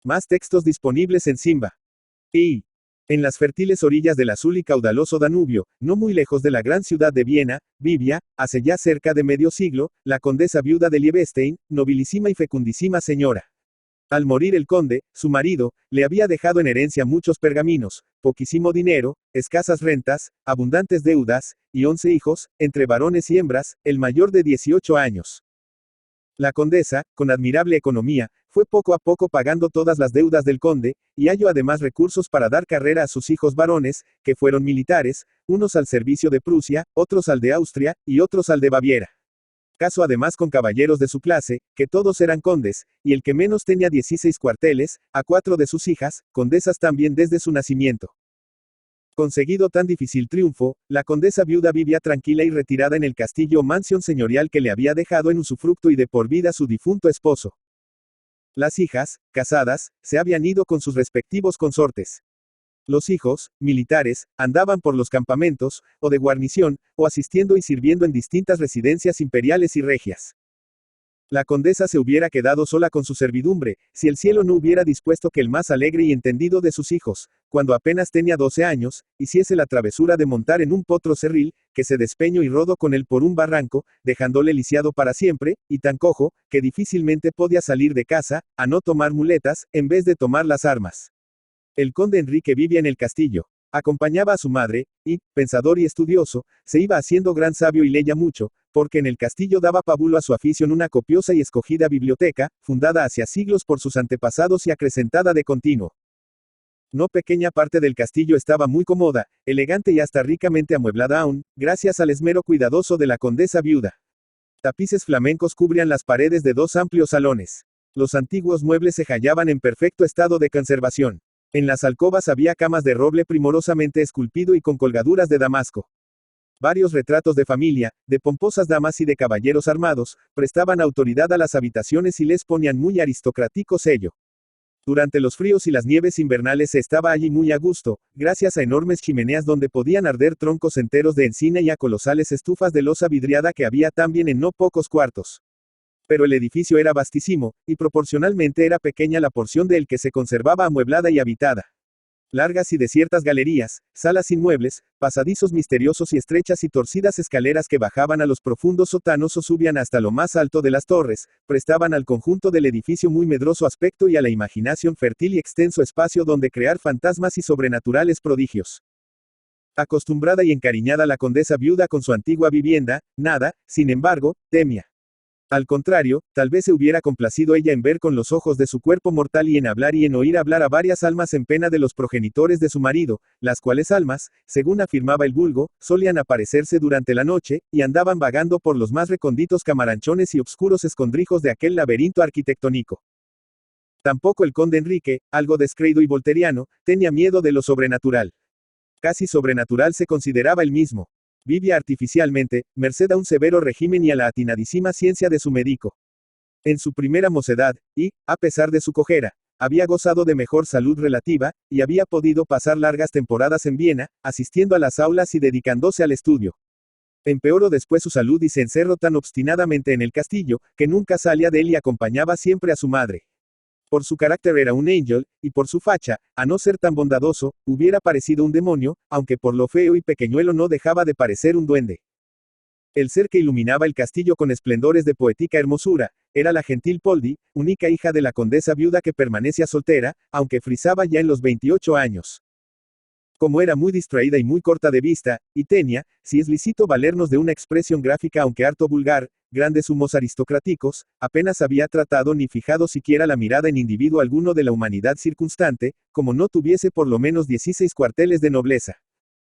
Más textos disponibles en Simba. Y en las fértiles orillas del azul y caudaloso Danubio, no muy lejos de la gran ciudad de Viena, vivía, hace ya cerca de medio siglo, la condesa viuda de Liebestein, nobilísima y fecundísima señora. Al morir el conde, su marido, le había dejado en herencia muchos pergaminos, poquísimo dinero, escasas rentas, abundantes deudas, y 11 hijos, entre varones y hembras, el mayor de 18 años. La condesa, con admirable economía, fue poco a poco pagando todas las deudas del conde, y halló además recursos para dar carrera a sus hijos varones, que fueron militares, unos al servicio de Prusia, otros al de Austria, y otros al de Baviera. Caso además con caballeros de su clase, que todos eran condes, y el que menos tenía 16 cuarteles, a 4 de sus hijas, condesas también desde su nacimiento. Conseguido tan difícil triunfo, la condesa viuda vivía tranquila y retirada en el castillo o mansión señorial que le había dejado en usufructo y de por vida su difunto esposo. Las hijas, casadas, se habían ido con sus respectivos consortes. Los hijos, militares, andaban por los campamentos, o de guarnición, o asistiendo y sirviendo en distintas residencias imperiales y regias. La condesa se hubiera quedado sola con su servidumbre, si el cielo no hubiera dispuesto que el más alegre y entendido de sus hijos, cuando apenas tenía 12 años, hiciese la travesura de montar en un potro cerril, que se despeñó y rodó con él por un barranco, dejándole lisiado para siempre, y tan cojo, que difícilmente podía salir de casa, a no tomar muletas, en vez de tomar las armas. El conde Enrique vivía en el castillo. Acompañaba a su madre, y, pensador y estudioso, se iba haciendo gran sabio y leía mucho, porque en el castillo daba pábulo a su afición una copiosa y escogida biblioteca, fundada hacia siglos por sus antepasados y acrecentada de continuo. No pequeña parte del castillo estaba muy cómoda, elegante y hasta ricamente amueblada aún, gracias al esmero cuidadoso de la condesa viuda. Tapices flamencos cubrían las paredes de 2 amplios salones. Los antiguos muebles se hallaban en perfecto estado de conservación. En las alcobas había camas de roble primorosamente esculpido y con colgaduras de damasco. Varios retratos de familia, de pomposas damas y de caballeros armados, prestaban autoridad a las habitaciones y les ponían muy aristocrático sello. Durante los fríos y las nieves invernales se estaba allí muy a gusto, gracias a enormes chimeneas donde podían arder troncos enteros de encina y a colosales estufas de loza vidriada que había también en no pocos cuartos. Pero el edificio era vastísimo, y proporcionalmente era pequeña la porción de él que se conservaba amueblada y habitada. Largas y desiertas galerías, salas sin muebles, pasadizos misteriosos y estrechas y torcidas escaleras que bajaban a los profundos sótanos o subían hasta lo más alto de las torres, prestaban al conjunto del edificio muy medroso aspecto y a la imaginación fértil y extenso espacio donde crear fantasmas y sobrenaturales prodigios. Acostumbrada y encariñada la condesa viuda con su antigua vivienda, nada, sin embargo, temía. Al contrario, tal vez se hubiera complacido ella en ver con los ojos de su cuerpo mortal y en hablar y en oír hablar a varias almas en pena de los progenitores de su marido, las cuales almas, según afirmaba el vulgo, solían aparecerse durante la noche, y andaban vagando por los más recónditos camaranchones y obscuros escondrijos de aquel laberinto arquitectónico. Tampoco el conde Enrique, algo descreído y volteriano, tenía miedo de lo sobrenatural. Casi sobrenatural se consideraba él mismo. Vivía artificialmente, merced a un severo régimen y a la atinadísima ciencia de su médico. En su primera mocedad, y, a pesar de su cojera, había gozado de mejor salud relativa, y había podido pasar largas temporadas en Viena, asistiendo a las aulas y dedicándose al estudio. Empeoró después su salud y se encerró tan obstinadamente en el castillo, que nunca salía de él y acompañaba siempre a su madre. Por su carácter era un ángel, y por su facha, a no ser tan bondadoso, hubiera parecido un demonio, aunque por lo feo y pequeñuelo no dejaba de parecer un duende. El ser que iluminaba el castillo con esplendores de poética hermosura, era la gentil Poldi, única hija de la condesa viuda que permanecía soltera, aunque frisaba ya en los 28 años. Como era muy distraída y muy corta de vista, y tenía, si es lícito valernos de una expresión gráfica aunque harto vulgar, grandes humos aristocráticos, apenas había tratado ni fijado siquiera la mirada en individuo alguno de la humanidad circunstante, como no tuviese por lo menos 16 cuarteles de nobleza.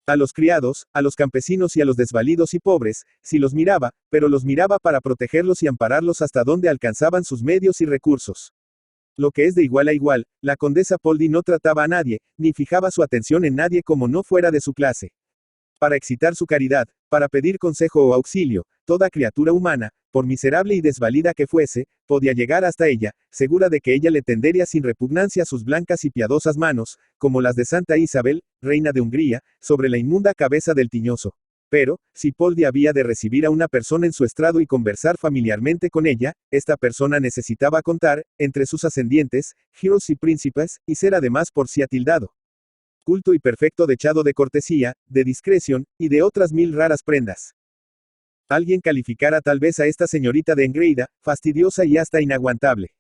A los criados, a los campesinos y a los desvalidos y pobres, sí los miraba, pero los miraba para protegerlos y ampararlos hasta donde alcanzaban sus medios y recursos. Lo que es de igual a igual, la condesa Poldi no trataba a nadie, ni fijaba su atención en nadie como no fuera de su clase. Para excitar su caridad, para pedir consejo o auxilio, toda criatura humana, por miserable y desvalida que fuese, podía llegar hasta ella, segura de que ella le tendería sin repugnancia sus blancas y piadosas manos, como las de Santa Isabel, reina de Hungría, sobre la inmunda cabeza del tiñoso. Pero, si Poldi había de recibir a una persona en su estrado y conversar familiarmente con ella, esta persona necesitaba contar, entre sus ascendientes, heroes y príncipes, y ser además por sí atildado. Culto y perfecto dechado de cortesía, de discreción, y de otras 1000 raras prendas. Alguien calificara tal vez a esta señorita de engreída, fastidiosa y hasta inaguantable.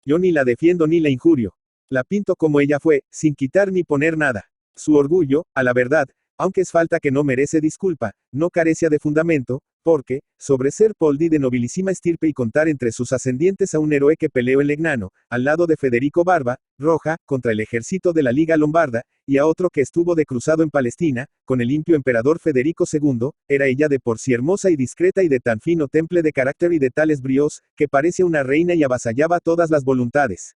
Yo ni la defiendo ni la injurio. La pinto como ella fue, sin quitar ni poner nada. Su orgullo, a la verdad, aunque es falta que no merece disculpa, no carecía de fundamento, porque, sobre ser Poldi de nobilísima estirpe y contar entre sus ascendientes a un héroe que peleó en Legnano, al lado de Federico Barba, Roja, contra el ejército de la Liga Lombarda, y a otro que estuvo de cruzado en Palestina, con el limpio emperador Federico II, era ella de por sí hermosa y discreta y de tan fino temple de carácter y de tales bríos, que parecía una reina y avasallaba todas las voluntades.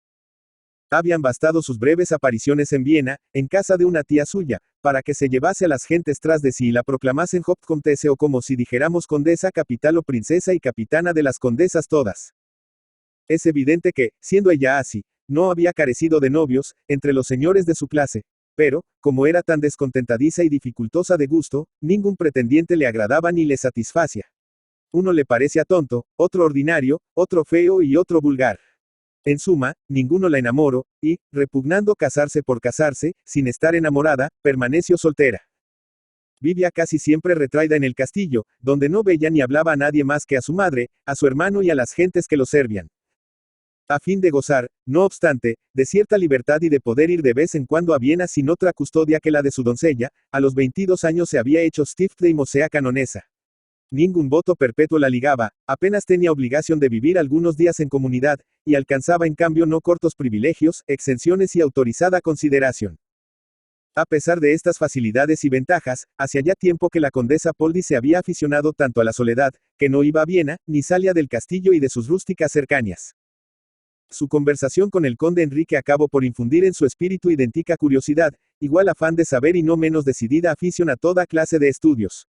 Habían bastado sus breves apariciones en Viena, en casa de una tía suya, para que se llevase a las gentes tras de sí y la proclamasen Hauptkomtesse o como si dijéramos condesa capital o princesa y capitana de las condesas todas. Es evidente que, siendo ella así, no había carecido de novios, entre los señores de su clase, pero, como era tan descontentadiza y dificultosa de gusto, ningún pretendiente le agradaba ni le satisfacía. Uno le parecía tonto, otro ordinario, otro feo y otro vulgar. En suma, ninguno la enamoró, y, repugnando casarse por casarse, sin estar enamorada, permaneció soltera. Vivía casi siempre retraída en el castillo, donde no veía ni hablaba a nadie más que a su madre, a su hermano y a las gentes que lo servían. A fin de gozar, no obstante, de cierta libertad y de poder ir de vez en cuando a Viena sin otra custodia que la de su doncella, a los 22 años se había hecho Stiftdame o sea canonesa. Ningún voto perpetuo la ligaba, apenas tenía obligación de vivir algunos días en comunidad, y alcanzaba en cambio no cortos privilegios, exenciones y autorizada consideración. A pesar de estas facilidades y ventajas, hacía ya tiempo que la condesa Poldi se había aficionado tanto a la soledad, que no iba a Viena, ni salía del castillo y de sus rústicas cercanías. Su conversación con el conde Enrique acabó por infundir en su espíritu idéntica curiosidad, igual afán de saber y no menos decidida afición a toda clase de estudios.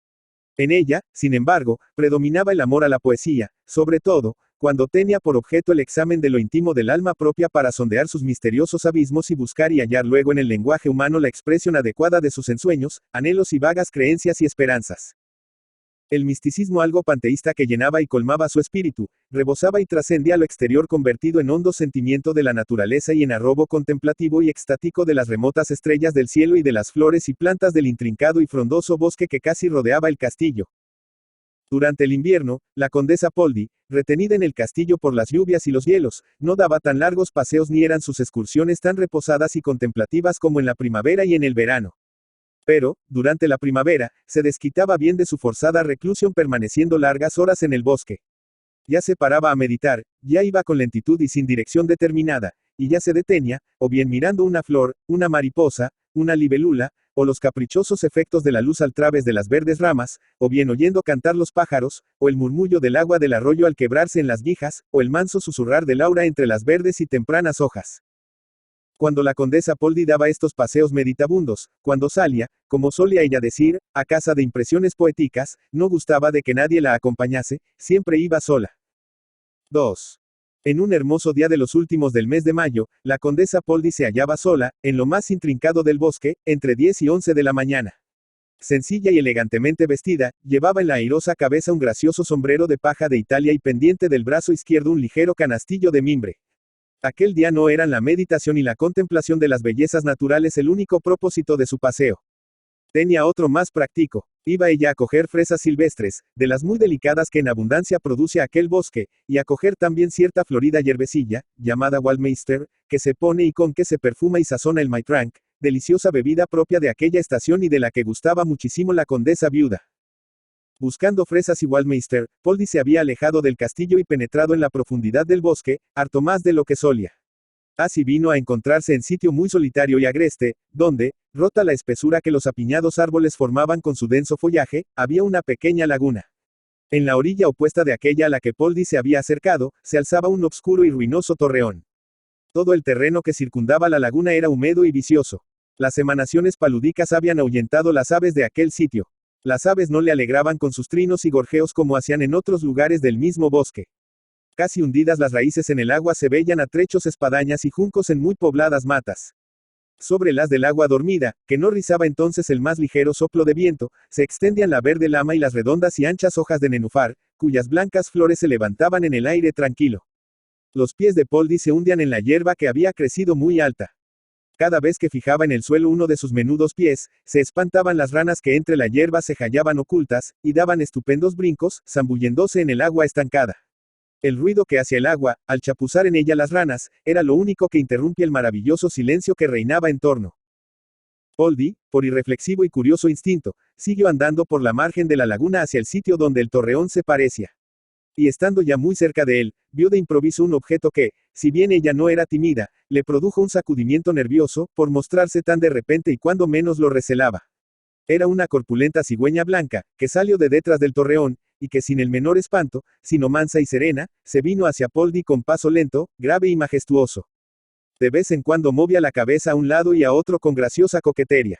En ella, sin embargo, predominaba el amor a la poesía, sobre todo, cuando tenía por objeto el examen de lo íntimo del alma propia para sondear sus misteriosos abismos y buscar y hallar luego en el lenguaje humano la expresión adecuada de sus ensueños, anhelos y vagas creencias y esperanzas. El misticismo algo panteísta que llenaba y colmaba su espíritu, rebosaba y trascendía lo exterior convertido en hondo sentimiento de la naturaleza y en arrobo contemplativo y extático de las remotas estrellas del cielo y de las flores y plantas del intrincado y frondoso bosque que casi rodeaba el castillo. Durante el invierno, la condesa Poldi, retenida en el castillo por las lluvias y los hielos, no daba tan largos paseos ni eran sus excursiones tan reposadas y contemplativas como en la primavera y en el verano. Pero, durante la primavera, se desquitaba bien de su forzada reclusión permaneciendo largas horas en el bosque. Ya se paraba a meditar, ya iba con lentitud y sin dirección determinada, y ya se detenía, o bien mirando una flor, una mariposa, una libélula, o los caprichosos efectos de la luz al través de las verdes ramas, o bien oyendo cantar los pájaros, o el murmullo del agua del arroyo al quebrarse en las guijas, o el manso susurrar del aura entre las verdes y tempranas hojas. Cuando la condesa Poldi daba estos paseos meditabundos, cuando salía, como solía ella decir, a casa de impresiones poéticas, no gustaba de que nadie la acompañase, siempre iba sola. 2. En un hermoso día de los últimos del mes de mayo, la condesa Poldi se hallaba sola, en lo más intrincado del bosque, entre 10 y 11 de la mañana. Sencilla y elegantemente vestida, llevaba en la airosa cabeza un gracioso sombrero de paja de Italia y pendiente del brazo izquierdo un ligero canastillo de mimbre. Aquel día no eran la meditación y la contemplación de las bellezas naturales el único propósito de su paseo. Tenía otro más práctico. Iba ella a coger fresas silvestres, de las muy delicadas que en abundancia produce aquel bosque, y a coger también cierta florida hierbecilla, llamada Waldmeister, que se pone y con que se perfuma y sazona el maitrank, deliciosa bebida propia de aquella estación y de la que gustaba muchísimo la condesa viuda. Buscando fresas y Waldmeister, Poldi se había alejado del castillo y penetrado en la profundidad del bosque, harto más de lo que solía. Así vino a encontrarse en sitio muy solitario y agreste, donde, rota la espesura que los apiñados árboles formaban con su denso follaje, había una pequeña laguna. En la orilla opuesta de aquella a la que Poldi se había acercado, se alzaba un obscuro y ruinoso torreón. Todo el terreno que circundaba la laguna era húmedo y vicioso. Las emanaciones paludicas habían ahuyentado las aves de aquel sitio. Las aves no le alegraban con sus trinos y gorjeos como hacían en otros lugares del mismo bosque. Casi hundidas las raíces en el agua se veían a trechos espadañas y juncos en muy pobladas matas. Sobre el haz del agua dormida, que no rizaba entonces el más ligero soplo de viento, se extendían la verde lama y las redondas y anchas hojas de nenúfar, cuyas blancas flores se levantaban en el aire tranquilo. Los pies de Poldi se hundían en la hierba que había crecido muy alta. Cada vez que fijaba en el suelo uno de sus menudos pies, se espantaban las ranas que entre la hierba se hallaban ocultas, y daban estupendos brincos, zambulléndose en el agua estancada. El ruido que hacía el agua, al chapuzar en ella las ranas, era lo único que interrumpía el maravilloso silencio que reinaba en torno. Poldi, por irreflexivo y curioso instinto, siguió andando por la margen de la laguna hacia el sitio donde el torreón se parecía. Y estando ya muy cerca de él, vio de improviso un objeto que, si bien ella no era tímida, le produjo un sacudimiento nervioso, por mostrarse tan de repente y cuando menos lo recelaba. Era una corpulenta cigüeña blanca, que salió de detrás del torreón, y que sin el menor espanto, sino mansa y serena, se vino hacia Poldi con paso lento, grave y majestuoso. De vez en cuando movía la cabeza a un lado y a otro con graciosa coquetería.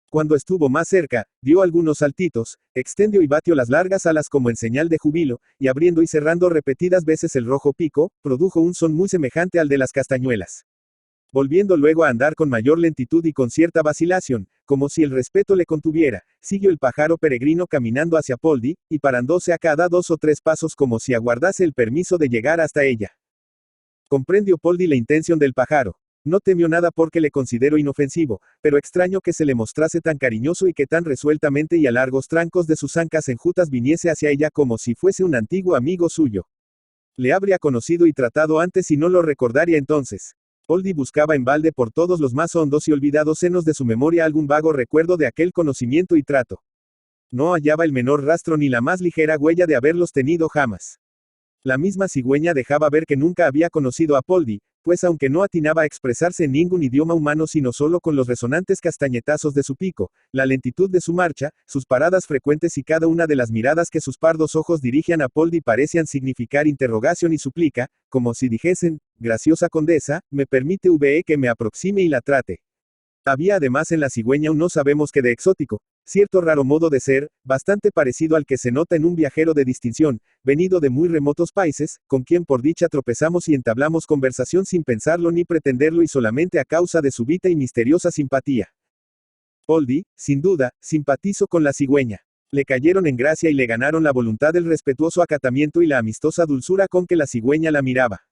Cuando estuvo más cerca, dio algunos saltitos, extendió y batió las largas alas como en señal de júbilo, y abriendo y cerrando repetidas veces el rojo pico, produjo un son muy semejante al de las castañuelas. Volviendo luego a andar con mayor lentitud y con cierta vacilación, como si el respeto le contuviera, siguió el pájaro peregrino caminando hacia Poldi, y parándose a cada 2 o 3 pasos como si aguardase el permiso de llegar hasta ella. Comprendió Poldi la intención del pájaro. No temió nada porque le consideró inofensivo, pero extraño que se le mostrase tan cariñoso y que tan resueltamente y a largos trancos de sus ancas enjutas viniese hacia ella como si fuese un antiguo amigo suyo. Le habría conocido y tratado antes y no lo recordaría entonces. Poldi buscaba en balde por todos los más hondos y olvidados senos de su memoria algún vago recuerdo de aquel conocimiento y trato. No hallaba el menor rastro ni la más ligera huella de haberlos tenido jamás. La misma cigüeña dejaba ver que nunca había conocido a Poldi, pues aunque no atinaba a expresarse en ningún idioma humano sino solo con los resonantes castañetazos de su pico, la lentitud de su marcha, sus paradas frecuentes y cada una de las miradas que sus pardos ojos dirigían a Poldi parecían significar interrogación y súplica, como si dijesen, graciosa condesa, me permite que me aproxime y la trate. Había además en la cigüeña un no sabemos qué de exótico, cierto raro modo de ser, bastante parecido al que se nota en un viajero de distinción, venido de muy remotos países, con quien por dicha tropezamos y entablamos conversación sin pensarlo ni pretenderlo y solamente a causa de súbita y misteriosa simpatía. Poldi, sin duda, simpatizó con la cigüeña. Le cayeron en gracia y le ganaron la voluntad el respetuoso acatamiento y la amistosa dulzura con que la cigüeña la miraba.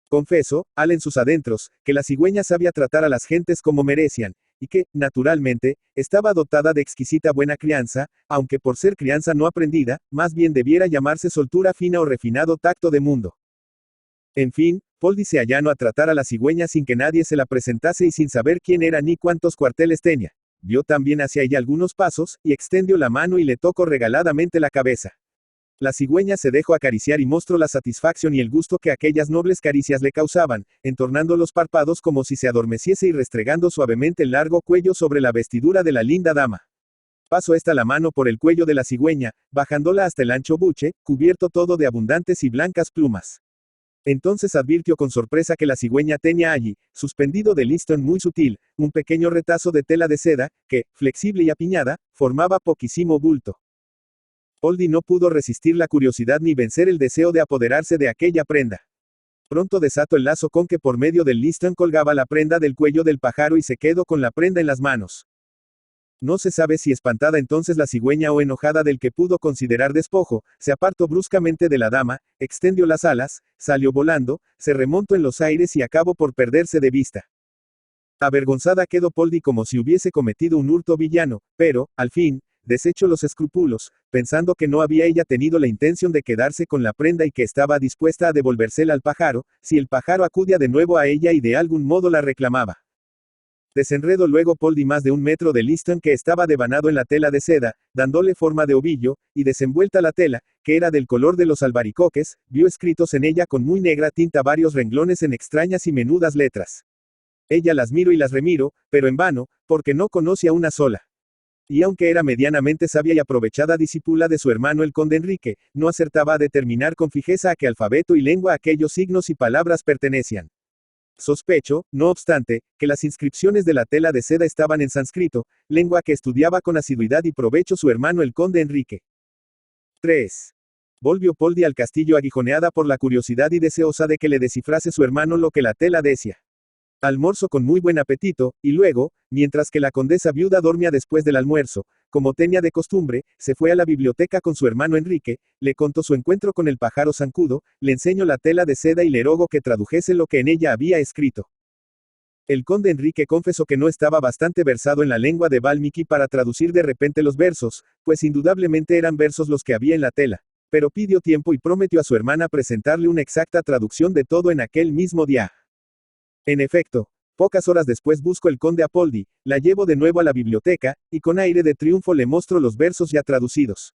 Confesó, al en sus adentros, que la cigüeña sabía tratar a las gentes como merecían, y que, naturalmente, estaba dotada de exquisita buena crianza, aunque por ser crianza no aprendida, más bien debiera llamarse soltura fina o refinado tacto de mundo. En fin, Poldi se allanó a tratar a la cigüeña sin que nadie se la presentase y sin saber quién era ni cuántos cuarteles tenía. Dio también hacia ella algunos pasos, y extendió la mano y le tocó regaladamente la cabeza. La cigüeña se dejó acariciar y mostró la satisfacción y el gusto que aquellas nobles caricias le causaban, entornando los párpados como si se adormeciese y restregando suavemente el largo cuello sobre la vestidura de la linda dama. Pasó esta la mano por el cuello de la cigüeña, bajándola hasta el ancho buche, cubierto todo de abundantes y blancas plumas. Entonces advirtió con sorpresa que la cigüeña tenía allí, suspendido de listón muy sutil, un pequeño retazo de tela de seda, que, flexible y apiñada, formaba poquísimo bulto. Poldi no pudo resistir la curiosidad ni vencer el deseo de apoderarse de aquella prenda. Pronto desató el lazo con que por medio del listón colgaba la prenda del cuello del pájaro y se quedó con la prenda en las manos. No se sabe si espantada entonces la cigüeña o enojada del que pudo considerar despojo, se apartó bruscamente de la dama, extendió las alas, salió volando, se remontó en los aires y acabó por perderse de vista. Avergonzada quedó Poldi como si hubiese cometido un hurto villano, pero, al fin, deshecho los escrúpulos, pensando que no había ella tenido la intención de quedarse con la prenda y que estaba dispuesta a devolvérsela al pájaro, si el pájaro acudía de nuevo a ella y de algún modo la reclamaba. Desenredó luego Poldi más de 1 metro de listón que estaba devanado en la tela de seda, dándole forma de ovillo, y desenvuelta la tela, que era del color de los albaricoques, vio escritos en ella con muy negra tinta varios renglones en extrañas y menudas letras. Ella las miró y las remiro, pero en vano, porque no conocía una sola. Y aunque era medianamente sabia y aprovechada discípula de su hermano el conde Enrique, no acertaba a determinar con fijeza a qué alfabeto y lengua aquellos signos y palabras pertenecían. Sospecho, no obstante, que las inscripciones de la tela de seda estaban en sánscrito, lengua que estudiaba con asiduidad y provecho su hermano el conde Enrique. 3. Volvió Poldi al castillo aguijoneada por la curiosidad y deseosa de que le descifrase su hermano lo que la tela decía. Almorzó con muy buen apetito, y luego, mientras que la condesa viuda dormía después del almuerzo, como tenía de costumbre, se fue a la biblioteca con su hermano Enrique, le contó su encuentro con el pájaro zancudo, le enseñó la tela de seda y le rogó que tradujese lo que en ella había escrito. El conde Enrique confesó que no estaba bastante versado en la lengua de Valmiki para traducir de repente los versos, pues indudablemente eran versos los que había en la tela, pero pidió tiempo y prometió a su hermana presentarle una exacta traducción de todo en aquel mismo día. En efecto, pocas horas después busco el conde a Poldi, la llevo de nuevo a la biblioteca, y con aire de triunfo le mostro los versos ya traducidos.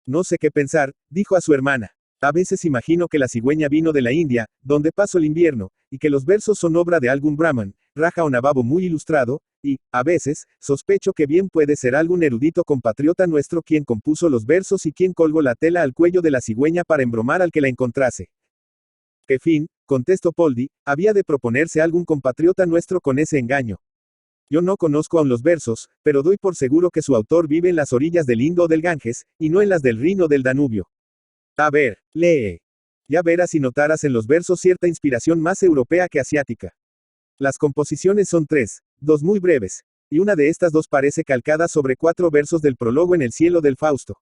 No sé qué pensar, dijo a su hermana. A veces imagino que la cigüeña vino de la India, donde paso el invierno, y que los versos son obra de algún brahman, raja o nababo muy ilustrado, y, a veces, sospecho que bien puede ser algún erudito compatriota nuestro quien compuso los versos y quien colgó la tela al cuello de la cigüeña para embromar al que la encontrase. ¿Qué fin? Contestó Poldi, había de proponerse algún compatriota nuestro con ese engaño. Yo no conozco aún los versos, pero doy por seguro que su autor vive en las orillas del Indo o del Ganges, y no en las del Rin o del Danubio. A ver, lee. Ya verás y notarás en los versos cierta inspiración más europea que asiática. Las composiciones son tres, dos muy breves, y una de estas dos parece calcada sobre 4 versos del prólogo en el cielo del Fausto.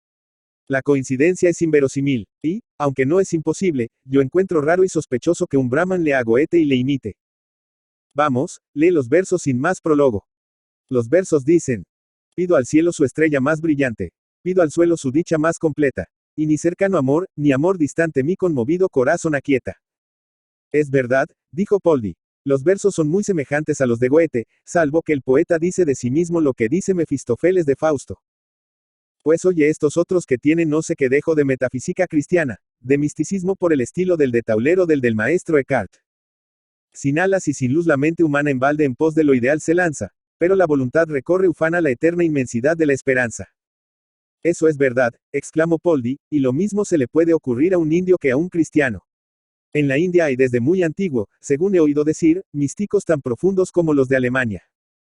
La coincidencia es inverosímil, y, aunque no es imposible, yo encuentro raro y sospechoso que un brahman lea a Goethe y le imite. Vamos, lee los versos sin más prólogo. Los versos dicen: pido al cielo su estrella más brillante, pido al suelo su dicha más completa, y ni cercano amor, ni amor distante mi conmovido corazón aquieta. Es verdad, dijo Poldi. Los versos son muy semejantes a los de Goethe, salvo que el poeta dice de sí mismo lo que dice Mefistófeles de Fausto. Pues oye estos otros que tienen no sé qué dejo de metafísica cristiana, de misticismo por el estilo del de Taulero del maestro Eckhart. Sin alas y sin luz la mente humana en balde en pos de lo ideal se lanza, pero la voluntad recorre ufana la eterna inmensidad de la esperanza. Eso es verdad, exclamó Poldi, y lo mismo se le puede ocurrir a un indio que a un cristiano. En la India hay desde muy antiguo, según he oído decir, místicos tan profundos como los de Alemania.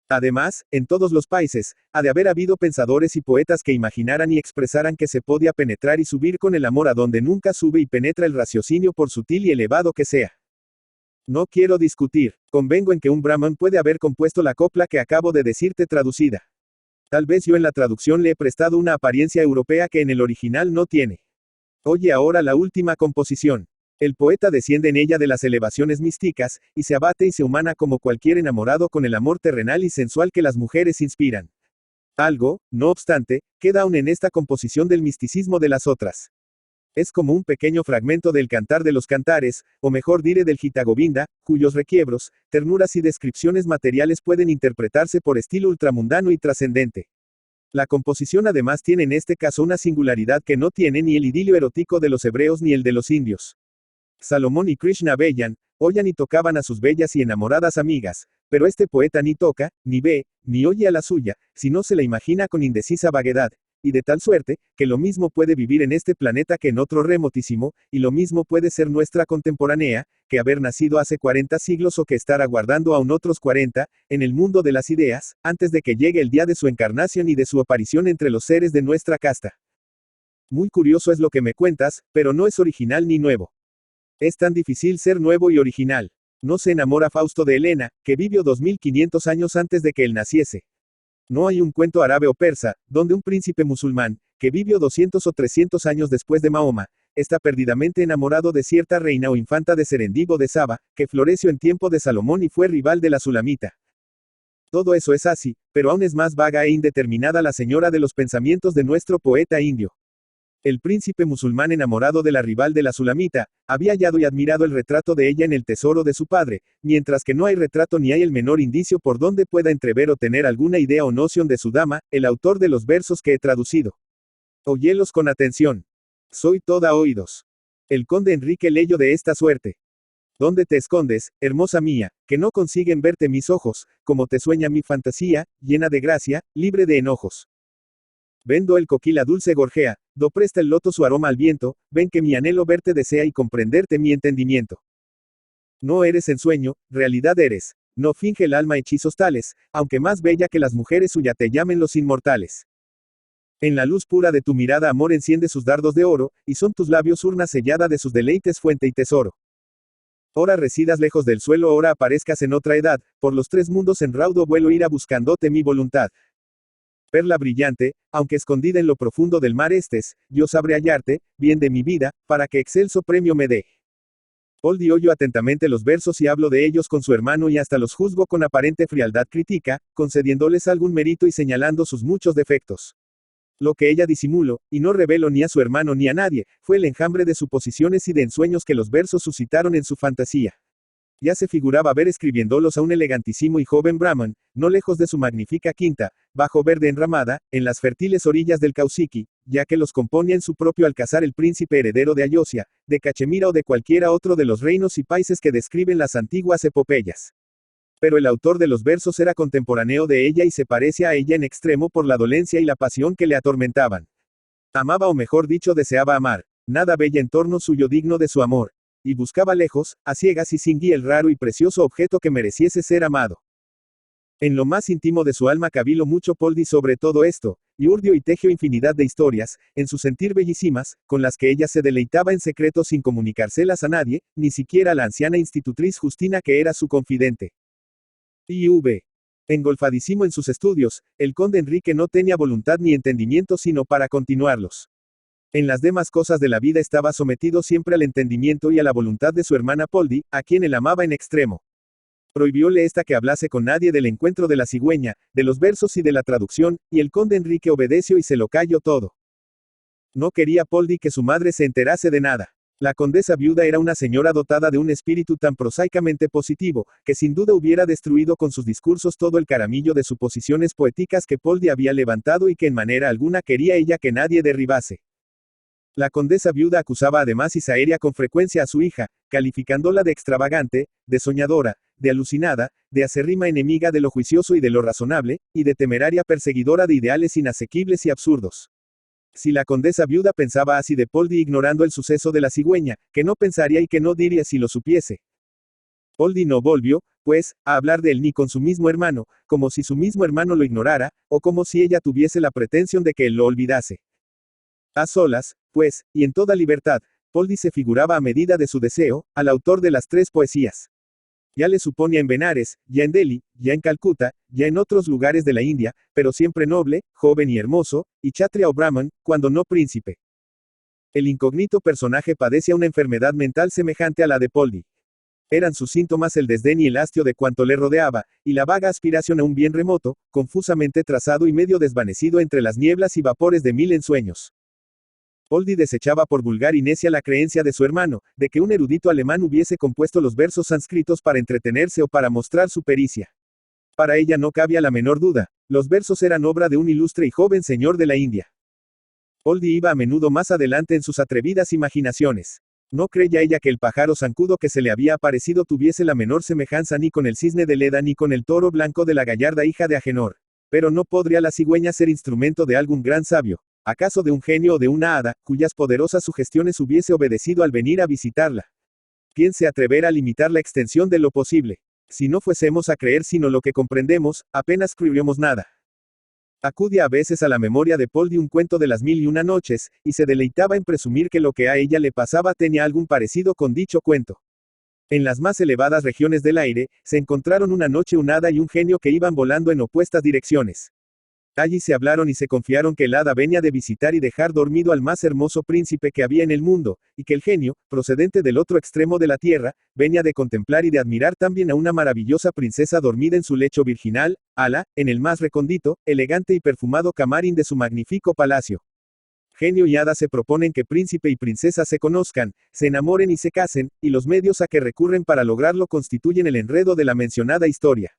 Además, en todos los países, ha de haber habido pensadores y poetas que imaginaran y expresaran que se podía penetrar y subir con el amor a donde nunca sube y penetra el raciocinio por sutil y elevado que sea. No quiero discutir, convengo en que un brahman puede haber compuesto la copla que acabo de decirte traducida. Tal vez yo en la traducción le he prestado una apariencia europea que en el original no tiene. Oye ahora la última composición. El poeta desciende en ella de las elevaciones místicas, y se abate y se humana como cualquier enamorado con el amor terrenal y sensual que las mujeres inspiran. Algo, no obstante, queda aún en esta composición del misticismo de las otras. Es como un pequeño fragmento del Cantar de los Cantares, o mejor diré del Gita Govinda, cuyos requiebros, ternuras y descripciones materiales pueden interpretarse por estilo ultramundano y trascendente. La composición además tiene en este caso una singularidad que no tiene ni el idilio erótico de los hebreos ni el de los indios. Salomón y Krishna veían, oían y tocaban a sus bellas y enamoradas amigas, pero este poeta ni toca, ni ve, ni oye a la suya, sino se la imagina con indecisa vaguedad, y de tal suerte, que lo mismo puede vivir en este planeta que en otro remotísimo, y lo mismo puede ser nuestra contemporánea, que haber nacido hace 40 siglos o que estar aguardando aún otros 40, en el mundo de las ideas, antes de que llegue el día de su encarnación y de su aparición entre los seres de nuestra casta. Muy curioso es lo que me cuentas, pero no es original ni nuevo. Es tan difícil ser nuevo y original. No se enamora Fausto de Helena, que vivió 2500 años antes de que él naciese. No hay un cuento árabe o persa, donde un príncipe musulmán, que vivió 200 o 300 años después de Mahoma, está perdidamente enamorado de cierta reina o infanta de Serendib o de Saba, que floreció en tiempo de Salomón y fue rival de la Sulamita. Todo eso es así, pero aún es más vaga e indeterminada la señora de los pensamientos de nuestro poeta indio. El príncipe musulmán enamorado de la rival de la Sulamita, había hallado y admirado el retrato de ella en el tesoro de su padre, mientras que no hay retrato ni hay el menor indicio por donde pueda entrever o tener alguna idea o noción de su dama, el autor de los versos que he traducido. Óyelos con atención. Soy toda oídos. El conde Enrique leyó de esta suerte. ¿Dónde te escondes, hermosa mía, que no consiguen verte mis ojos, como te sueña mi fantasía, llena de gracia, libre de enojos? Vendo el coquila dulce gorjea, do presta el loto su aroma al viento, ven que mi anhelo verte desea y comprenderte mi entendimiento. No eres ensueño, realidad eres, no finge el alma hechizos tales, aunque más bella que las mujeres suya te llamen los inmortales. En la luz pura de tu mirada amor enciende sus dardos de oro, y son tus labios urna sellada de sus deleites fuente y tesoro. Ora residas lejos del suelo, ora aparezcas en otra edad, por los tres mundos en raudo vuelo ira buscándote mi voluntad. Perla brillante, aunque escondida en lo profundo del mar estés, yo sabré hallarte, bien de mi vida, para que excelso premio me dé. Poldi oyo atentamente los versos y hablo de ellos con su hermano y hasta los juzgo con aparente frialdad crítica, concediéndoles algún mérito y señalando sus muchos defectos. Lo que ella disimuló, y no reveló ni a su hermano ni a nadie, fue el enjambre de suposiciones y de ensueños que los versos suscitaron en su fantasía. Ya se figuraba ver escribiéndolos a un elegantísimo y joven Brahman, no lejos de su magnífica quinta, bajo verde enramada, en las fértiles orillas del Kaushiki, ya que los componía en su propio alcázar el príncipe heredero de Ayodhya, de Cachemira o de cualquiera otro de los reinos y países que describen las antiguas epopeyas. Pero el autor de los versos era contemporáneo de ella y se parece a ella en extremo por la dolencia y la pasión que le atormentaban. Amaba o mejor dicho deseaba amar, nada bella en torno suyo digno de su amor. Y buscaba lejos, a ciegas y sin guía el raro y precioso objeto que mereciese ser amado. En lo más íntimo de su alma caviló mucho Poldi sobre todo esto, y urdió y tejió infinidad de historias, en su sentir bellísimas, con las que ella se deleitaba en secreto sin comunicárselas a nadie, ni siquiera a la anciana institutriz Justina que era su confidente. I.V. Engolfadísimo en sus estudios, el conde Enrique no tenía voluntad ni entendimiento sino para continuarlos. En las demás cosas de la vida estaba sometido siempre al entendimiento y a la voluntad de su hermana Poldi, a quien él amaba en extremo. Prohibióle esta que hablase con nadie del encuentro de la cigüeña, de los versos y de la traducción, y el conde Enrique obedeció y se lo calló todo. No quería Poldi que su madre se enterase de nada. La condesa viuda era una señora dotada de un espíritu tan prosaicamente positivo, que sin duda hubiera destruido con sus discursos todo el caramillo de suposiciones poéticas que Poldi había levantado y que en manera alguna quería ella que nadie derribase. La condesa viuda acusaba además y saeria con frecuencia a su hija, calificándola de extravagante, de soñadora, de alucinada, de acérrima enemiga de lo juicioso y de lo razonable, y de temeraria perseguidora de ideales inasequibles y absurdos. Si la condesa viuda pensaba así de Poldi ignorando el suceso de la cigüeña, que no pensaría y que no diría si lo supiese. Poldi no volvió, pues, a hablar de él ni con su mismo hermano, como si su mismo hermano lo ignorara, o como si ella tuviese la pretensión de que él lo olvidase. A solas, pues, y en toda libertad, Poldi se figuraba a medida de su deseo, al autor de las tres poesías. Ya le suponía en Benares, ya en Delhi, ya en Calcuta, ya en otros lugares de la India, pero siempre noble, joven y hermoso, y kshatriya o brahman, cuando no príncipe. El incógnito personaje padecía una enfermedad mental semejante a la de Poldi. Eran sus síntomas el desdén y el hastio de cuanto le rodeaba, y la vaga aspiración a un bien remoto, confusamente trazado y medio desvanecido entre las nieblas y vapores de mil ensueños. Poldi desechaba por vulgar y necia la creencia de su hermano, de que un erudito alemán hubiese compuesto los versos sánscritos para entretenerse o para mostrar su pericia. Para ella no cabía la menor duda, los versos eran obra de un ilustre y joven señor de la India. Poldi iba a menudo más adelante en sus atrevidas imaginaciones. No creía ella que el pájaro zancudo que se le había aparecido tuviese la menor semejanza ni con el cisne de Leda ni con el toro blanco de la gallarda hija de Agenor. Pero no podría la cigüeña ser instrumento de algún gran sabio. ¿Acaso de un genio o de una hada, cuyas poderosas sugestiones hubiese obedecido al venir a visitarla? ¿Quién se atreverá a limitar la extensión de lo posible? Si no fuésemos a creer sino lo que comprendemos, apenas creeríamos nada. Acudía a veces a la memoria de Poldi un cuento de las 1001 noches, y se deleitaba en presumir que lo que a ella le pasaba tenía algún parecido con dicho cuento. En las más elevadas regiones del aire, se encontraron una noche un hada y un genio que iban volando en opuestas direcciones. Allí se hablaron y se confiaron que el hada venía de visitar y dejar dormido al más hermoso príncipe que había en el mundo, y que el genio, procedente del otro extremo de la tierra, venía de contemplar y de admirar también a una maravillosa princesa dormida en su lecho virginal, ala, en el más recóndito, elegante y perfumado camarín de su magnífico palacio. Genio y hada se proponen que príncipe y princesa se conozcan, se enamoren y se casen, y los medios a que recurren para lograrlo constituyen el enredo de la mencionada historia.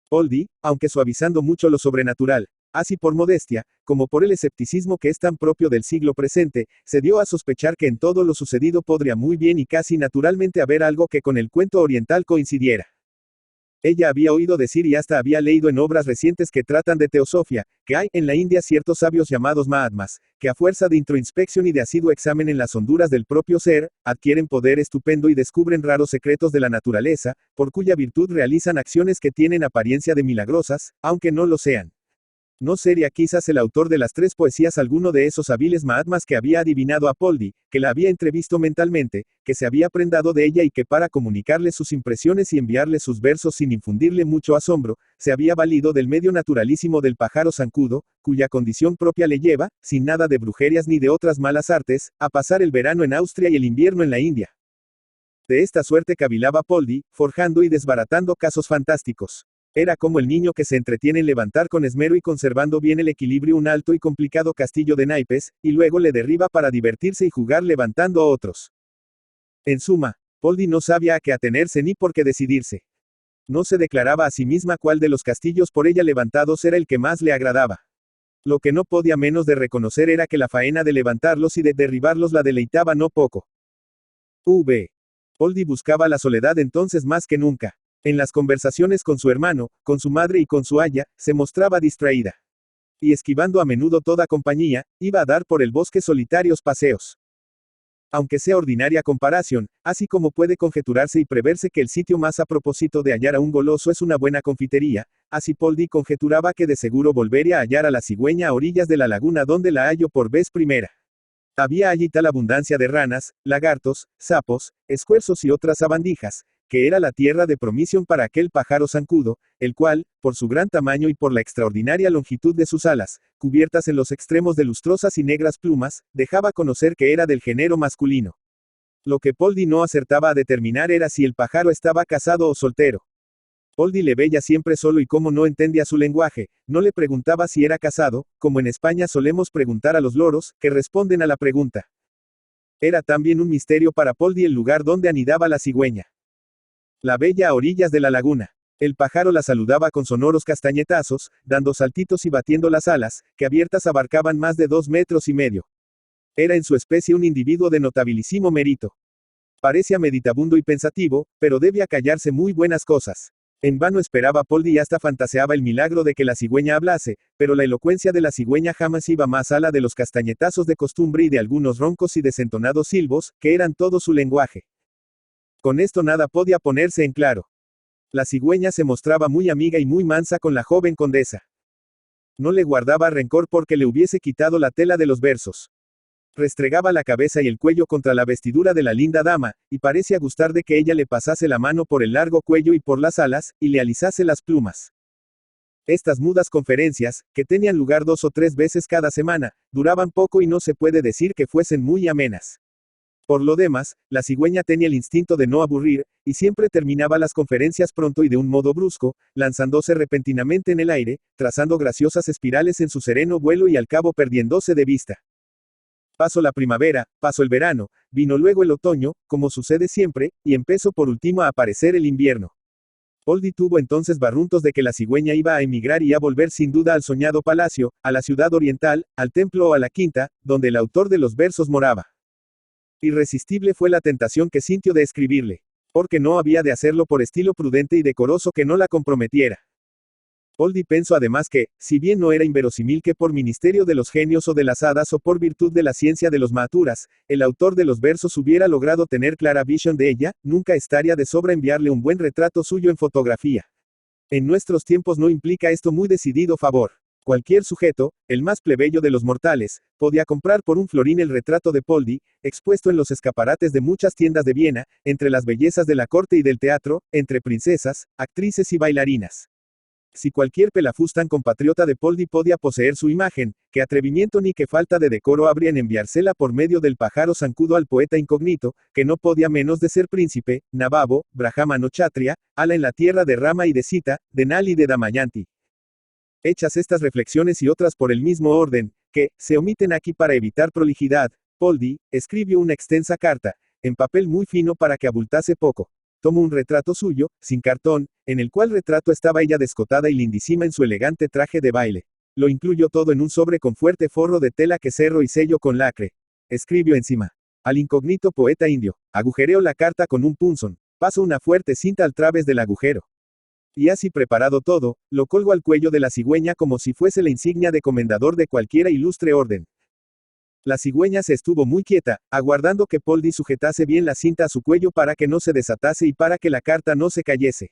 Poldi, aunque suavizando mucho lo sobrenatural, así por modestia, como por el escepticismo que es tan propio del siglo presente, se dio a sospechar que en todo lo sucedido podría muy bien y casi naturalmente haber algo que con el cuento oriental coincidiera. Ella había oído decir y hasta había leído en obras recientes que tratan de teosofía, que hay en la India ciertos sabios llamados Mahatmas, que a fuerza de introspección y de asiduo examen en las honduras del propio ser, adquieren poder estupendo y descubren raros secretos de la naturaleza, por cuya virtud realizan acciones que tienen apariencia de milagrosas, aunque no lo sean. No sería quizás el autor de las 3 poesías alguno de esos hábiles Mahatmas que había adivinado a Poldi, que la había entrevisto mentalmente, que se había prendado de ella y que para comunicarle sus impresiones y enviarle sus versos sin infundirle mucho asombro, se había valido del medio naturalísimo del pájaro zancudo, cuya condición propia le lleva, sin nada de brujerias ni de otras malas artes, a pasar el verano en Austria y el invierno en la India. De esta suerte cavilaba Poldi, forjando y desbaratando casos fantásticos. Era como el niño que se entretiene en levantar con esmero y conservando bien el equilibrio un alto y complicado castillo de naipes, y luego le derriba para divertirse y jugar levantando a otros. En suma, Poldi no sabía a qué atenerse ni por qué decidirse. No se declaraba a sí misma cuál de los castillos por ella levantados era el que más le agradaba. Lo que no podía menos de reconocer era que la faena de levantarlos y de derribarlos la deleitaba no poco. Poldi buscaba la soledad entonces más que nunca. En las conversaciones con su hermano, con su madre y con su aya, se mostraba distraída. Y esquivando a menudo toda compañía, iba a dar por el bosque solitarios paseos. Aunque sea ordinaria comparación, así como puede conjeturarse y preverse que el sitio más a propósito de hallar a un goloso es una buena confitería, así Poldi conjeturaba que de seguro volvería a hallar a la cigüeña a orillas de la laguna donde la halló por vez primera. Había allí tal abundancia de ranas, lagartos, sapos, escuerzos y otras sabandijas, que era la tierra de promisión para aquel pájaro zancudo, el cual, por su gran tamaño y por la extraordinaria longitud de sus alas, cubiertas en los extremos de lustrosas y negras plumas, dejaba conocer que era del género masculino. Lo que Poldi no acertaba a determinar era si el pájaro estaba casado o soltero. Poldi le veía siempre solo y como no entendía su lenguaje, no le preguntaba si era casado, como en España solemos preguntar a los loros, que responden a la pregunta. Era también un misterio para Poldi el lugar donde anidaba la cigüeña. La bella a orillas de la laguna. El pájaro la saludaba con sonoros castañetazos, dando saltitos y batiendo las alas, que abiertas abarcaban más de 2,5 metros. Era en su especie un individuo de notabilísimo mérito. Parecía meditabundo y pensativo, pero debía callarse muy buenas cosas. En vano esperaba Poldi y hasta fantaseaba el milagro de que la cigüeña hablase, pero la elocuencia de la cigüeña jamás iba más allá de los castañetazos de costumbre y de algunos roncos y desentonados silbos, que eran todo su lenguaje. Con esto nada podía ponerse en claro. La cigüeña se mostraba muy amiga y muy mansa con la joven condesa. No le guardaba rencor porque le hubiese quitado la tela de los versos. Restregaba la cabeza y el cuello contra la vestidura de la linda dama, y parecía gustar de que ella le pasase la mano por el largo cuello y por las alas, y le alisase las plumas. Estas mudas conferencias, que tenían lugar 2 o 3 veces cada semana, duraban poco y no se puede decir que fuesen muy amenas. Por lo demás, la cigüeña tenía el instinto de no aburrir, y siempre terminaba las conferencias pronto y de un modo brusco, lanzándose repentinamente en el aire, trazando graciosas espirales en su sereno vuelo y al cabo perdiéndose de vista. Pasó la primavera, pasó el verano, vino luego el otoño, como sucede siempre, y empezó por último a aparecer el invierno. Poldi tuvo entonces barruntos de que la cigüeña iba a emigrar y a volver sin duda al soñado palacio, a la ciudad oriental, al templo o a la quinta, donde el autor de los versos moraba. Irresistible fue la tentación que sintió de escribirle, porque no había de hacerlo por estilo prudente y decoroso que no la comprometiera. Poldi pensó además que, si bien no era inverosímil que por ministerio de los genios o de las hadas o por virtud de la ciencia de los maturas, el autor de los versos hubiera logrado tener clara visión de ella, nunca estaría de sobra enviarle un buen retrato suyo en fotografía. En nuestros tiempos no implica esto muy decidido favor. Cualquier sujeto, el más plebeyo de los mortales, podía comprar por un florín el retrato de Poldi, expuesto en los escaparates de muchas tiendas de Viena, entre las bellezas de la corte y del teatro, entre princesas, actrices y bailarinas. Si cualquier pelafustán compatriota de Poldi podía poseer su imagen, qué atrevimiento ni qué falta de decoro habría en enviársela por medio del pájaro zancudo al poeta incógnito, que no podía menos de ser príncipe, Nababo, Brahmano Kshatriya, ala en la tierra de Rama y de Sita, de Nal y de Damayanti. Hechas estas reflexiones y otras por el mismo orden, que se omiten aquí para evitar prolijidad, Poldi escribió una extensa carta, en papel muy fino para que abultase poco. Tomó un retrato suyo, sin cartón, en el cual retrato estaba ella descotada y lindísima en su elegante traje de baile. Lo incluyó todo en un sobre con fuerte forro de tela que cerró y sello con lacre. Escribió encima. Al incógnito poeta indio. Agujereó la carta con un punzón. Paso una fuerte cinta al través del agujero. Y así preparado todo, lo colgó al cuello de la cigüeña como si fuese la insignia de comendador de cualquiera ilustre orden. La cigüeña se estuvo muy quieta, aguardando que Poldi sujetase bien la cinta a su cuello para que no se desatase y para que la carta no se cayese.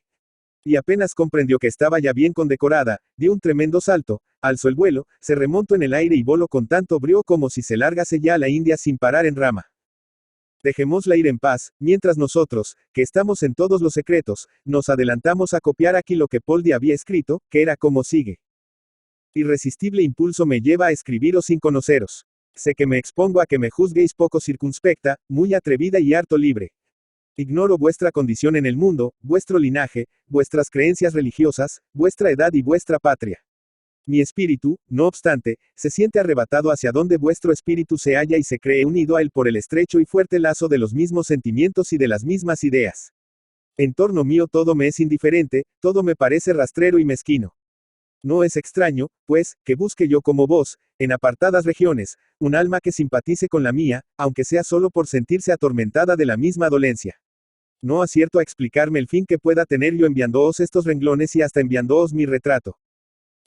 Y apenas comprendió que estaba ya bien condecorada, dio un tremendo salto, alzó el vuelo, se remontó en el aire y voló con tanto brío como si se largase ya a la India sin parar en rama. Dejémosla ir en paz, mientras nosotros, que estamos en todos los secretos, nos adelantamos a copiar aquí lo que Poldi había escrito, que era como sigue. Irresistible impulso me lleva a escribiros sin conoceros. Sé que me expongo a que me juzguéis poco circunspecta, muy atrevida y harto libre. Ignoro vuestra condición en el mundo, vuestro linaje, vuestras creencias religiosas, vuestra edad y vuestra patria. Mi espíritu, no obstante, se siente arrebatado hacia donde vuestro espíritu se halla y se cree unido a él por el estrecho y fuerte lazo de los mismos sentimientos y de las mismas ideas. En torno mío todo me es indiferente, todo me parece rastrero y mezquino. No es extraño, pues, que busque yo como vos, en apartadas regiones, un alma que simpatice con la mía, aunque sea solo por sentirse atormentada de la misma dolencia. No acierto a explicarme el fin que pueda tener yo enviándoos estos renglones y hasta enviándoos mi retrato.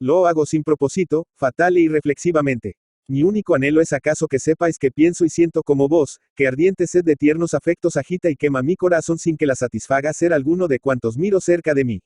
Lo hago sin propósito, fatal e irreflexivamente. Mi único anhelo es acaso que sepáis que pienso y siento como vos, que ardiente sed de tiernos afectos agita y quema mi corazón sin que la satisfaga ser alguno de cuantos miro cerca de mí.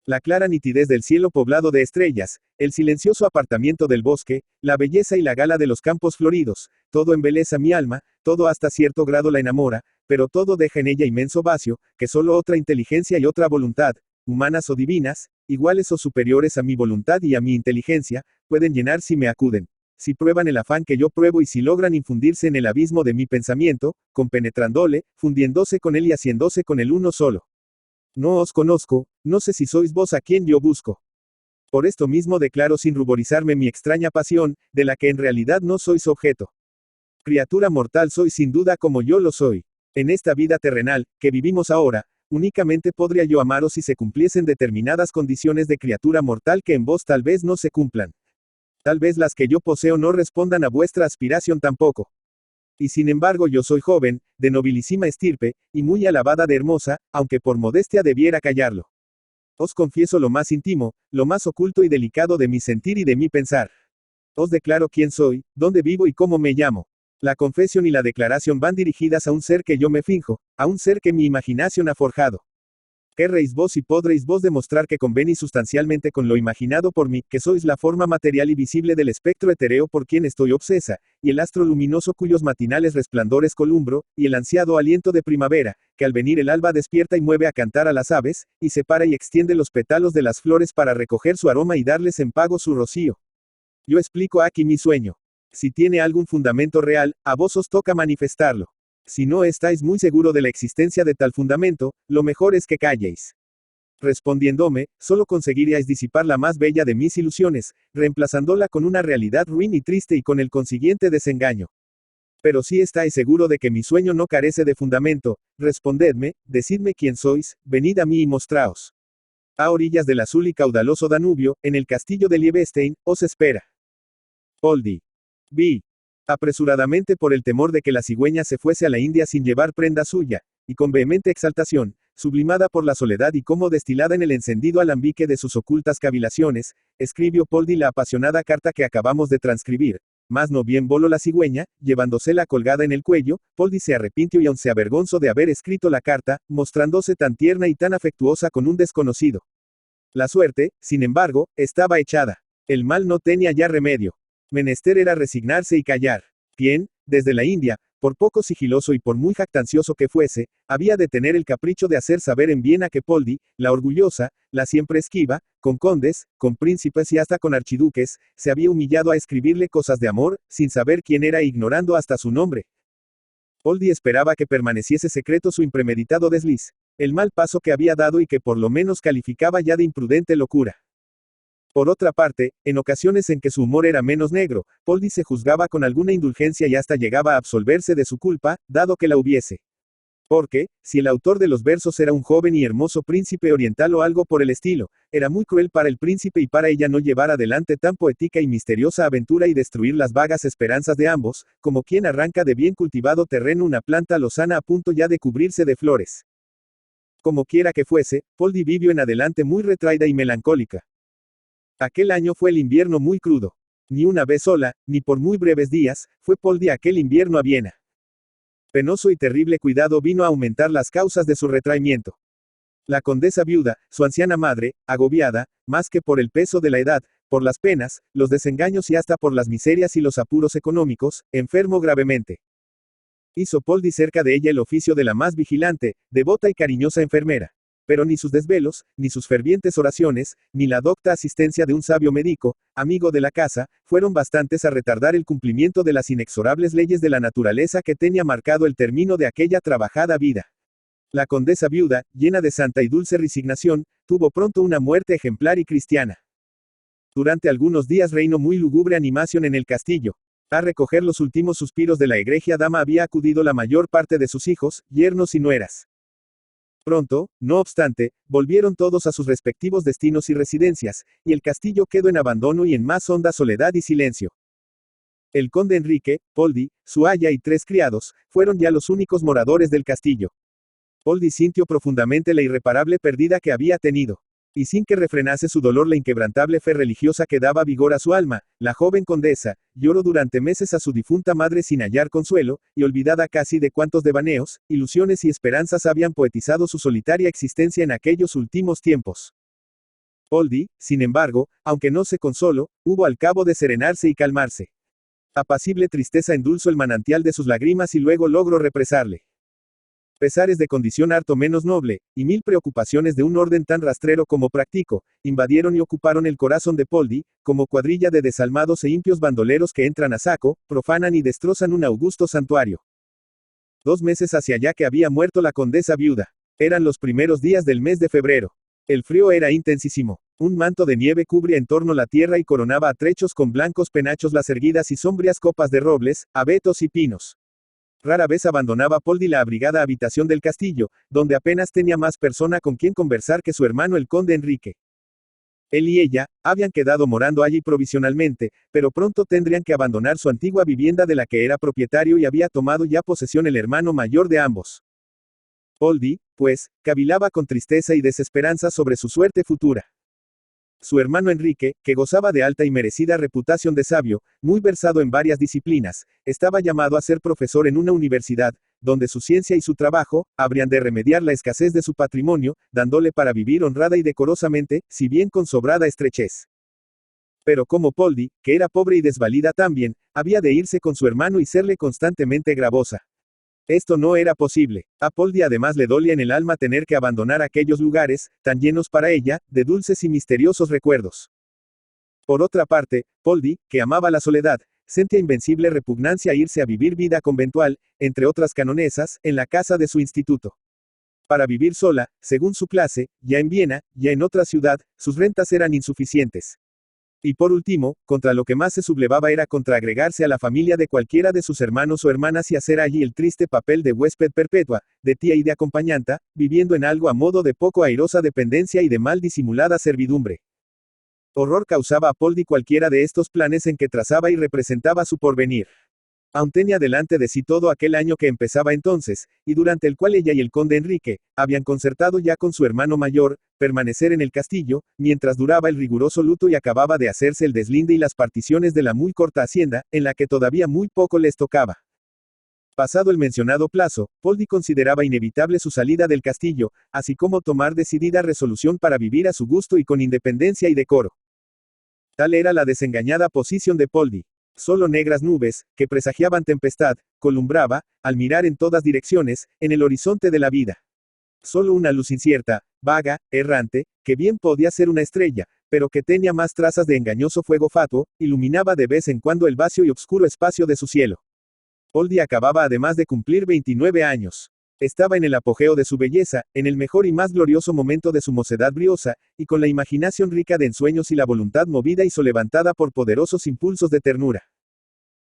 La clara nitidez del cielo poblado de estrellas, el silencioso apartamiento del bosque, la belleza y la gala de los campos floridos, todo embeleza mi alma, todo hasta cierto grado la enamora, pero todo deja en ella inmenso vacío, que solo otra inteligencia y otra voluntad, humanas o divinas, iguales o superiores a mi voluntad y a mi inteligencia, pueden llenar si me acuden. Si prueban el afán que yo pruebo y si logran infundirse en el abismo de mi pensamiento, compenetrándole, fundiéndose con él y haciéndose con el uno solo. No os conozco, no sé si sois vos a quien yo busco. Por esto mismo declaro sin ruborizarme mi extraña pasión, de la que en realidad no sois objeto. Criatura mortal sois sin duda como yo lo soy. En esta vida terrenal, que vivimos ahora, únicamente podría yo amaros si se cumpliesen determinadas condiciones de criatura mortal que en vos tal vez no se cumplan. Tal vez las que yo poseo no respondan a vuestra aspiración tampoco. Y sin embargo yo soy joven, de nobilísima estirpe, y muy alabada de hermosa, aunque por modestia debiera callarlo. Os confieso lo más íntimo, lo más oculto y delicado de mi sentir y de mi pensar. Os declaro quién soy, dónde vivo y cómo me llamo. La confesión y la declaración van dirigidas a un ser que yo me finjo, a un ser que mi imaginación ha forjado. Querréis vos y podréis vos demostrar que convenís sustancialmente con lo imaginado por mí, que sois la forma material y visible del espectro etéreo por quien estoy obsesa, y el astro luminoso cuyos matinales resplandores columbro, y el ansiado aliento de primavera, que al venir el alba despierta y mueve a cantar a las aves, y separa y extiende los pétalos de las flores para recoger su aroma y darles en pago su rocío. Yo explico aquí mi sueño. Si tiene algún fundamento real, a vos os toca manifestarlo. Si no estáis muy seguro de la existencia de tal fundamento, lo mejor es que calléis. Respondiéndome, solo conseguiríais disipar la más bella de mis ilusiones, reemplazándola con una realidad ruin y triste y con el consiguiente desengaño. Pero si estáis seguro de que mi sueño no carece de fundamento, respondedme, decidme quién sois, venid a mí y mostraos. A orillas del azul y caudaloso Danubio, en el castillo de Liebestein, os espera. Poldi. Vi. Apresuradamente por el temor de que la cigüeña se fuese a la India sin llevar prenda suya, y con vehemente exaltación, sublimada por la soledad y como destilada en el encendido alambique de sus ocultas cavilaciones, escribió Poldi la apasionada carta que acabamos de transcribir. Mas no bien voló la cigüeña, llevándosela colgada en el cuello, Poldi se arrepintió y aun se avergonzó de haber escrito la carta, mostrándose tan tierna y tan afectuosa con un desconocido. La suerte, sin embargo, estaba echada. El mal no tenía ya remedio. Menester era resignarse y callar. Quien, desde la India, por poco sigiloso y por muy jactancioso que fuese, había de tener el capricho de hacer saber en Viena que Poldi, la orgullosa, la siempre esquiva, con condes, con príncipes y hasta con archiduques, se había humillado a escribirle cosas de amor, sin saber quién era e ignorando hasta su nombre. Poldi esperaba que permaneciese secreto su impremeditado desliz, el mal paso que había dado y que por lo menos calificaba ya de imprudente locura. Por otra parte, en ocasiones en que su humor era menos negro, Poldi se juzgaba con alguna indulgencia y hasta llegaba a absolverse de su culpa, dado que la hubiese. Porque, si el autor de los versos era un joven y hermoso príncipe oriental o algo por el estilo, era muy cruel para el príncipe y para ella no llevar adelante tan poética y misteriosa aventura y destruir las vagas esperanzas de ambos, como quien arranca de bien cultivado terreno una planta lozana a punto ya de cubrirse de flores. Como quiera que fuese, Poldi vivió en adelante muy retraída y melancólica. Aquel año fue el invierno muy crudo. Ni una vez sola, ni por muy breves días, fue Poldi aquel invierno a Viena. Penoso y terrible cuidado vino a aumentar las causas de su retraimiento. La condesa viuda, su anciana madre, agobiada, más que por el peso de la edad, por las penas, los desengaños y hasta por las miserias y los apuros económicos, enfermó gravemente. Hizo Poldi cerca de ella el oficio de la más vigilante, devota y cariñosa enfermera. Pero ni sus desvelos, ni sus fervientes oraciones, ni la docta asistencia de un sabio médico, amigo de la casa, fueron bastantes a retardar el cumplimiento de las inexorables leyes de la naturaleza que tenía marcado el término de aquella trabajada vida. La condesa viuda, llena de santa y dulce resignación, tuvo pronto una muerte ejemplar y cristiana. Durante algunos días reinó muy lúgubre animación en el castillo. A recoger los últimos suspiros de la egregia dama había acudido la mayor parte de sus hijos, yernos y nueras. Pronto, no obstante, volvieron todos a sus respectivos destinos y residencias, y el castillo quedó en abandono y en más honda soledad y silencio. El conde Enrique, Poldi, su aya y 3 criados, fueron ya los únicos moradores del castillo. Poldi sintió profundamente la irreparable pérdida que había tenido. Y sin que refrenase su dolor la inquebrantable fe religiosa que daba vigor a su alma, la joven condesa, lloró durante meses a su difunta madre sin hallar consuelo, y olvidada casi de cuantos devaneos, ilusiones y esperanzas habían poetizado su solitaria existencia en aquellos últimos tiempos. Poldi, sin embargo, aunque no se consoló, hubo al cabo de serenarse y calmarse. Apacible tristeza endulzó el manantial de sus lágrimas y luego logró represarle. Pesares de condición harto menos noble, y 1000 preocupaciones de un orden tan rastrero como práctico, invadieron y ocuparon el corazón de Poldi, como cuadrilla de desalmados e impios bandoleros que entran a saco, profanan y destrozan un augusto santuario. 2 meses hacia allá que había muerto la condesa viuda. Eran los primeros días del mes de febrero. El frío era intensísimo. Un manto de nieve cubría en torno la tierra y coronaba a trechos con blancos penachos las erguidas y sombrías copas de robles, abetos y pinos. Rara vez abandonaba Poldi la abrigada habitación del castillo, donde apenas tenía más persona con quien conversar que su hermano el conde Enrique. Él y ella, habían quedado morando allí provisionalmente, pero pronto tendrían que abandonar su antigua vivienda de la que era propietario y había tomado ya posesión el hermano mayor de ambos. Poldi, pues, cavilaba con tristeza y desesperanza sobre su suerte futura. Su hermano Enrique, que gozaba de alta y merecida reputación de sabio, muy versado en varias disciplinas, estaba llamado a ser profesor en una universidad, donde su ciencia y su trabajo, habrían de remediar la escasez de su patrimonio, dándole para vivir honrada y decorosamente, si bien con sobrada estrechez. Pero como Poldi, que era pobre y desvalida también, había de irse con su hermano y serle constantemente gravosa. Esto no era posible. A Poldi además le dolía en el alma tener que abandonar aquellos lugares, tan llenos para ella, de dulces y misteriosos recuerdos. Por otra parte, Poldi, que amaba la soledad, sentía invencible repugnancia a irse a vivir vida conventual, entre otras canonesas, en la casa de su instituto. Para vivir sola, según su clase, ya en Viena, ya en otra ciudad, sus rentas eran insuficientes. Y por último, contra lo que más se sublevaba era contra agregarse a la familia de cualquiera de sus hermanos o hermanas y hacer allí el triste papel de huésped perpetua, de tía y de acompañanta, viviendo en algo a modo de poco airosa dependencia y de mal disimulada servidumbre. Horror causaba a Poldi cualquiera de estos planes en que trazaba y representaba su porvenir. Aún tenía delante de sí todo aquel año que empezaba entonces, y durante el cual ella y el conde Enrique, habían concertado ya con su hermano mayor, permanecer en el castillo, mientras duraba el riguroso luto y acababa de hacerse el deslinde y las particiones de la muy corta hacienda, en la que todavía muy poco les tocaba. Pasado el mencionado plazo, Poldi consideraba inevitable su salida del castillo, así como tomar decidida resolución para vivir a su gusto y con independencia y decoro. Tal era la desengañada posición de Poldi. Solo negras nubes, que presagiaban tempestad, columbraba, al mirar en todas direcciones, en el horizonte de la vida. Solo una luz incierta, vaga, errante, que bien podía ser una estrella, pero que tenía más trazas de engañoso fuego fatuo, iluminaba de vez en cuando el vacío y obscuro espacio de su cielo. Poldi acababa además de cumplir 29 años. Estaba en el apogeo de su belleza, en el mejor y más glorioso momento de su mocedad briosa, y con la imaginación rica de ensueños y la voluntad movida y solevantada por poderosos impulsos de ternura.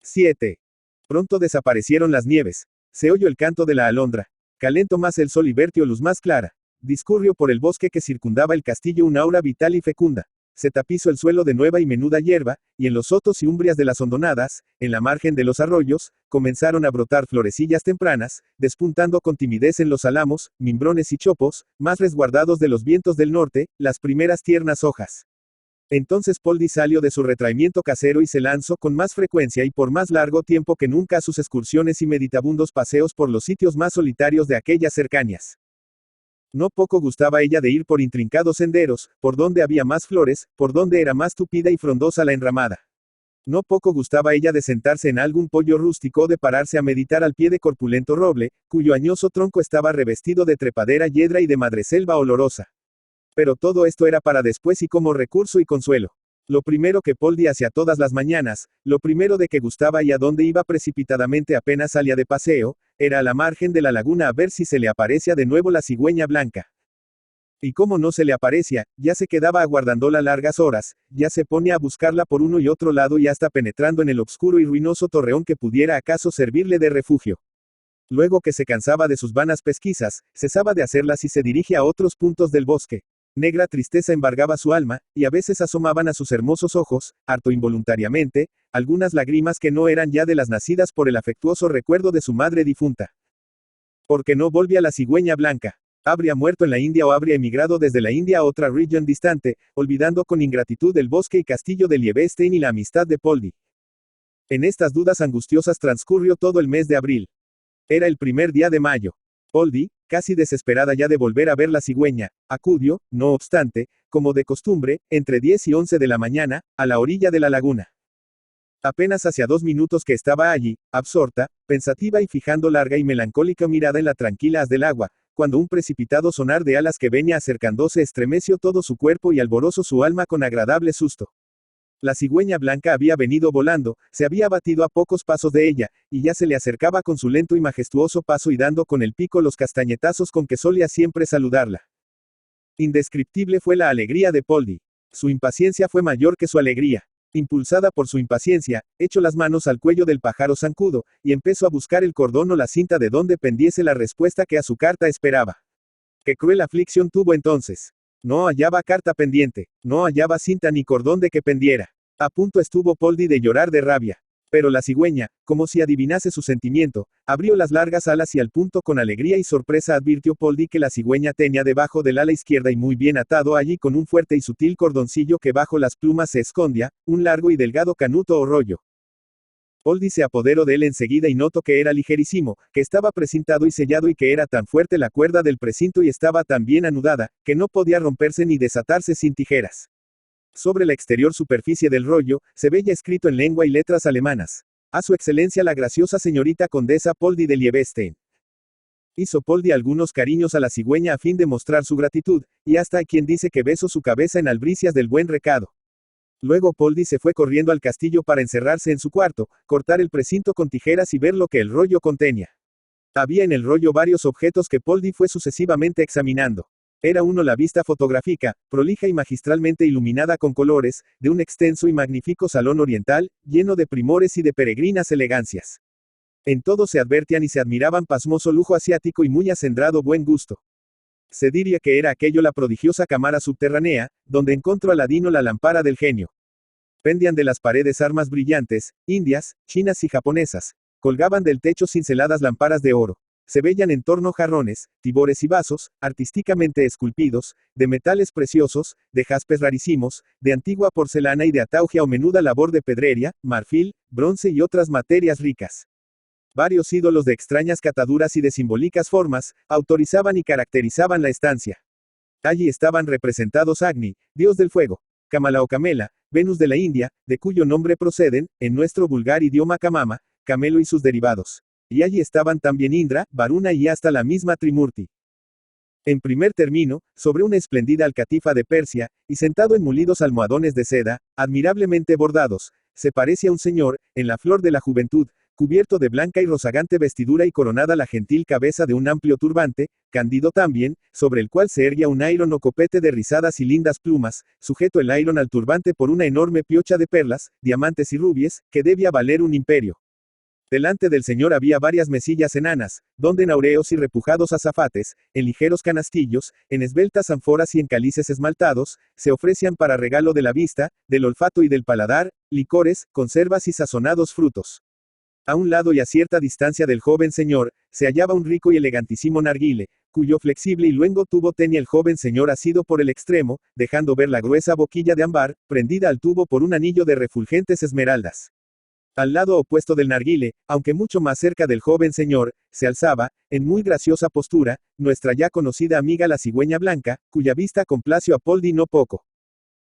7. Pronto desaparecieron las nieves. Se oyó el canto de la alondra. Calentó más el sol y vertió luz más clara. Discurrió por el bosque que circundaba el castillo un aura vital y fecunda. Se tapizó el suelo de nueva y menuda hierba, y en los sotos y umbrias de las hondonadas, en la margen de los arroyos, comenzaron a brotar florecillas tempranas, despuntando con timidez en los álamos, mimbrones y chopos, más resguardados de los vientos del norte, las primeras tiernas hojas. Entonces Poldi salió de su retraimiento casero y se lanzó con más frecuencia y por más largo tiempo que nunca a sus excursiones y meditabundos paseos por los sitios más solitarios de aquellas cercanías. No poco gustaba ella de ir por intrincados senderos, por donde había más flores, por donde era más tupida y frondosa la enramada. No poco gustaba ella de sentarse en algún poyo rústico o de pararse a meditar al pie de corpulento roble, cuyo añoso tronco estaba revestido de trepadera yedra y de madreselva olorosa. Pero todo esto era para después y como recurso y consuelo. Lo primero que Poldi hacía todas las mañanas, lo primero de que gustaba y a donde iba precipitadamente apenas salía de paseo, era a la margen de la laguna a ver si se le aparecía de nuevo la cigüeña blanca. Y como no se le aparecía, ya se quedaba aguardándola largas horas, ya se ponía a buscarla por uno y otro lado y hasta penetrando en el obscuro y ruinoso torreón que pudiera acaso servirle de refugio. Luego que se cansaba de sus vanas pesquisas, cesaba de hacerlas y se dirige a otros puntos del bosque. Negra tristeza embargaba su alma, y a veces asomaban a sus hermosos ojos, harto involuntariamente, algunas lágrimas que no eran ya de las nacidas por el afectuoso recuerdo de su madre difunta. Porque no volvía la cigüeña blanca. Habría muerto en la India o habría emigrado desde la India a otra región distante, olvidando con ingratitud el bosque y castillo de Liebestein y la amistad de Poldi. En estas dudas angustiosas transcurrió todo el mes de abril. Era el primer día de mayo. Poldi, casi desesperada ya de volver a ver la cigüeña, acudió, no obstante, como de costumbre, entre 10 y 11 de la mañana, a la orilla de la laguna. Apenas hacía 2 minutos que estaba allí, absorta, pensativa y fijando larga y melancólica mirada en la tranquila haz del agua, cuando un precipitado sonar de alas que venía acercándose estremeció todo su cuerpo y alborozó su alma con agradable susto. La cigüeña blanca había venido volando, se había batido a pocos pasos de ella, y ya se le acercaba con su lento y majestuoso paso y dando con el pico los castañetazos con que solía siempre saludarla. Indescriptible fue la alegría de Poldi. Su impaciencia fue mayor que su alegría. Impulsada por su impaciencia, echó las manos al cuello del pájaro zancudo, y empezó a buscar el cordón o la cinta de donde pendiese la respuesta que a su carta esperaba. ¡Qué cruel aflicción tuvo entonces! No hallaba carta pendiente, no hallaba cinta ni cordón de que pendiera. A punto estuvo Poldi de llorar de rabia. Pero la cigüeña, como si adivinase su sentimiento, abrió las largas alas y al punto con alegría y sorpresa advirtió Poldi que la cigüeña tenía debajo del ala izquierda y muy bien atado allí con un fuerte y sutil cordoncillo que bajo las plumas se escondía, un largo y delgado canuto o rollo. Poldi se apoderó de él enseguida y notó que era ligerísimo, que estaba precintado y sellado y que era tan fuerte la cuerda del precinto y estaba tan bien anudada, que no podía romperse ni desatarse sin tijeras. Sobre la exterior superficie del rollo, se veía escrito en lengua y letras alemanas: a su excelencia la graciosa señorita condesa Poldi de Liebestein. Hizo Poldi algunos cariños a la cigüeña a fin de mostrar su gratitud, y hasta hay quien dice que besó su cabeza en albricias del buen recado. Luego Poldi se fue corriendo al castillo para encerrarse en su cuarto, cortar el precinto con tijeras y ver lo que el rollo contenía. Había en el rollo varios objetos que Poldi fue sucesivamente examinando. Era uno la vista fotográfica, prolija y magistralmente iluminada con colores, de un extenso y magnífico salón oriental, lleno de primores y de peregrinas elegancias. En todo se advertían y se admiraban pasmoso lujo asiático y muy acendrado buen gusto. Se diría que era aquello la prodigiosa cámara subterránea, donde encontró Aladino la lámpara del genio. Pendían de las paredes armas brillantes, indias, chinas y japonesas. Colgaban del techo cinceladas lámparas de oro. Se veían en torno jarrones, tibores y vasos, artísticamente esculpidos, de metales preciosos, de jaspes rarísimos, de antigua porcelana y de ataugia o menuda labor de pedrería, marfil, bronce y otras materias ricas. Varios ídolos de extrañas cataduras y de simbólicas formas, autorizaban y caracterizaban la estancia. Allí estaban representados Agni, dios del fuego, Kamala o Camela, Venus de la India, de cuyo nombre proceden, en nuestro vulgar idioma Kamama, Camelo y sus derivados. Y allí estaban también Indra, Varuna y hasta la misma Trimurti. En primer término, sobre una espléndida alcatifa de Persia, y sentado en molidos almohadones de seda, admirablemente bordados, se parecía un señor, en la flor de la juventud, cubierto de blanca y rozagante vestidura y coronada la gentil cabeza de un amplio turbante, cándido también, sobre el cual se erguía un airón o copete de rizadas y lindas plumas, sujeto el airón al turbante por una enorme piocha de perlas, diamantes y rubies, que debía valer un imperio. Delante del señor había varias mesillas enanas, donde en aureos y repujados azafates, en ligeros canastillos, en esbeltas ánforas y en cálices esmaltados, se ofrecían para regalo de la vista, del olfato y del paladar, licores, conservas y sazonados frutos. A un lado y a cierta distancia del joven señor, se hallaba un rico y elegantísimo narguile, cuyo flexible y luengo tubo tenía el joven señor asido por el extremo, dejando ver la gruesa boquilla de ámbar, prendida al tubo por un anillo de refulgentes esmeraldas. Al lado opuesto del narguile, aunque mucho más cerca del joven señor, se alzaba, en muy graciosa postura, nuestra ya conocida amiga la cigüeña blanca, cuya vista complació a Poldi no poco.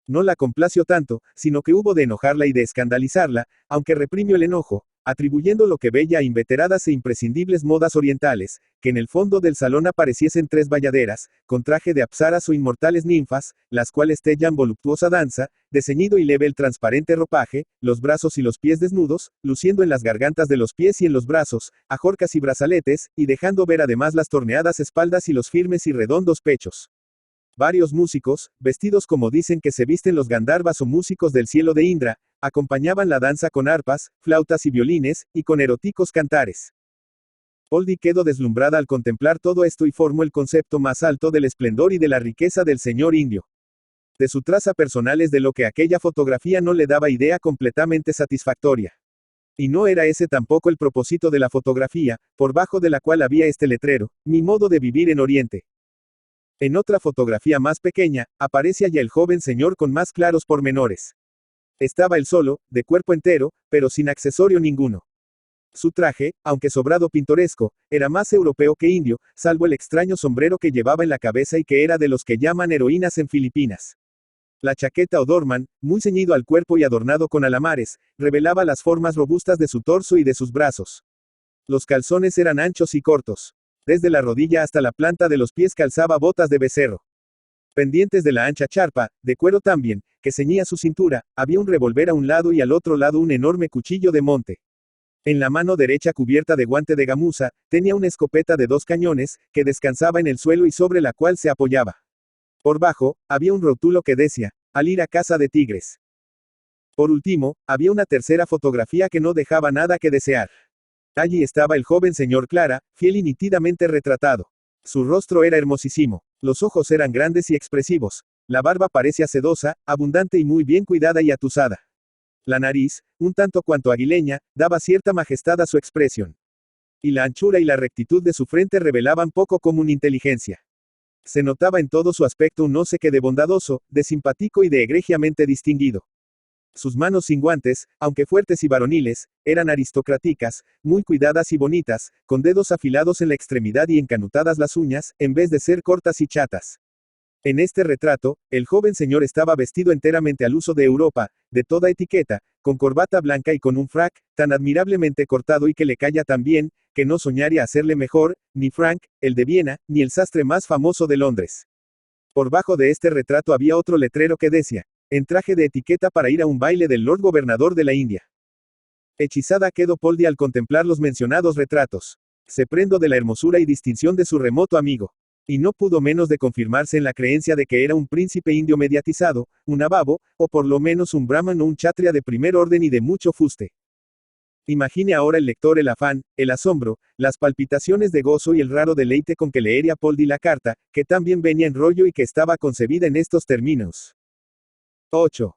No la complació tanto, sino que hubo de enojarla y de escandalizarla, aunque reprimió el enojo, atribuyendo lo que bella a inveteradas e imprescindibles modas orientales, que en el fondo del salón apareciesen tres bayaderas, con traje de apsaras o inmortales ninfas, las cuales tellan voluptuosa danza, de ceñido y leve el transparente ropaje, los brazos y los pies desnudos, luciendo en las gargantas de los pies y en los brazos, ajorcas y brazaletes, y dejando ver además las torneadas espaldas y los firmes y redondos pechos. Varios músicos, vestidos como dicen que se visten los Gandharvas o músicos del cielo de Indra, acompañaban la danza con arpas, flautas y violines, y con eróticos cantares. Poldi quedó deslumbrada al contemplar todo esto y formó el concepto más alto del esplendor y de la riqueza del señor indio. De su traza personal es de lo que aquella fotografía no le daba idea completamente satisfactoria. Y no era ese tampoco el propósito de la fotografía, por bajo de la cual había este letrero: mi modo de vivir en Oriente. En otra fotografía más pequeña, aparece allá el joven señor con más claros pormenores. Estaba él solo, de cuerpo entero, pero sin accesorio ninguno. Su traje, aunque sobrado pintoresco, era más europeo que indio, salvo el extraño sombrero que llevaba en la cabeza y que era de los que llaman heroínas en Filipinas. La chaqueta o dorman, muy ceñido al cuerpo y adornado con alamares, revelaba las formas robustas de su torso y de sus brazos. Los calzones eran anchos y cortos. Desde la rodilla hasta la planta de los pies calzaba botas de becerro. Pendientes de la ancha charpa, de cuero también, que ceñía su cintura, había un revólver a un lado y al otro lado un enorme cuchillo de monte. En la mano derecha, cubierta de guante de gamuza, tenía una escopeta de 2 cañones, que descansaba en el suelo y sobre la cual se apoyaba. Por bajo, había un rótulo que decía: al ir a caza de tigres. Por último, había una tercera fotografía que no dejaba nada que desear. Allí estaba el joven señor Clara, fiel y nítidamente retratado. Su rostro era hermosísimo. Los ojos eran grandes y expresivos. La barba parecía sedosa, abundante y muy bien cuidada y atusada. La nariz, un tanto cuanto aguileña, daba cierta majestad a su expresión. Y la anchura y la rectitud de su frente revelaban poco común inteligencia. Se notaba en todo su aspecto un no sé qué de bondadoso, de simpático y de egregiamente distinguido. Sus manos sin guantes, aunque fuertes y varoniles, eran aristocráticas, muy cuidadas y bonitas, con dedos afilados en la extremidad y encanutadas las uñas, en vez de ser cortas y chatas. En este retrato, el joven señor estaba vestido enteramente al uso de Europa, de toda etiqueta, con corbata blanca y con un frac, tan admirablemente cortado y que le calla tan bien, que no soñaría hacerle mejor, ni Frank, el de Viena, ni el sastre más famoso de Londres. Por bajo de este retrato había otro letrero que decía: en traje de etiqueta para ir a un baile del Lord Gobernador de la India. Hechizada quedó Poldi al contemplar los mencionados retratos. Se prendó de la hermosura y distinción de su remoto amigo. Y no pudo menos de confirmarse en la creencia de que era un príncipe indio mediatizado, un nababo, o por lo menos un brahman o un kshatriya de primer orden y de mucho fuste. Imagine ahora el lector el afán, el asombro, las palpitaciones de gozo y el raro deleite con que leería Poldi la carta, que tan bien venía en rollo y que estaba concebida en estos términos. 8.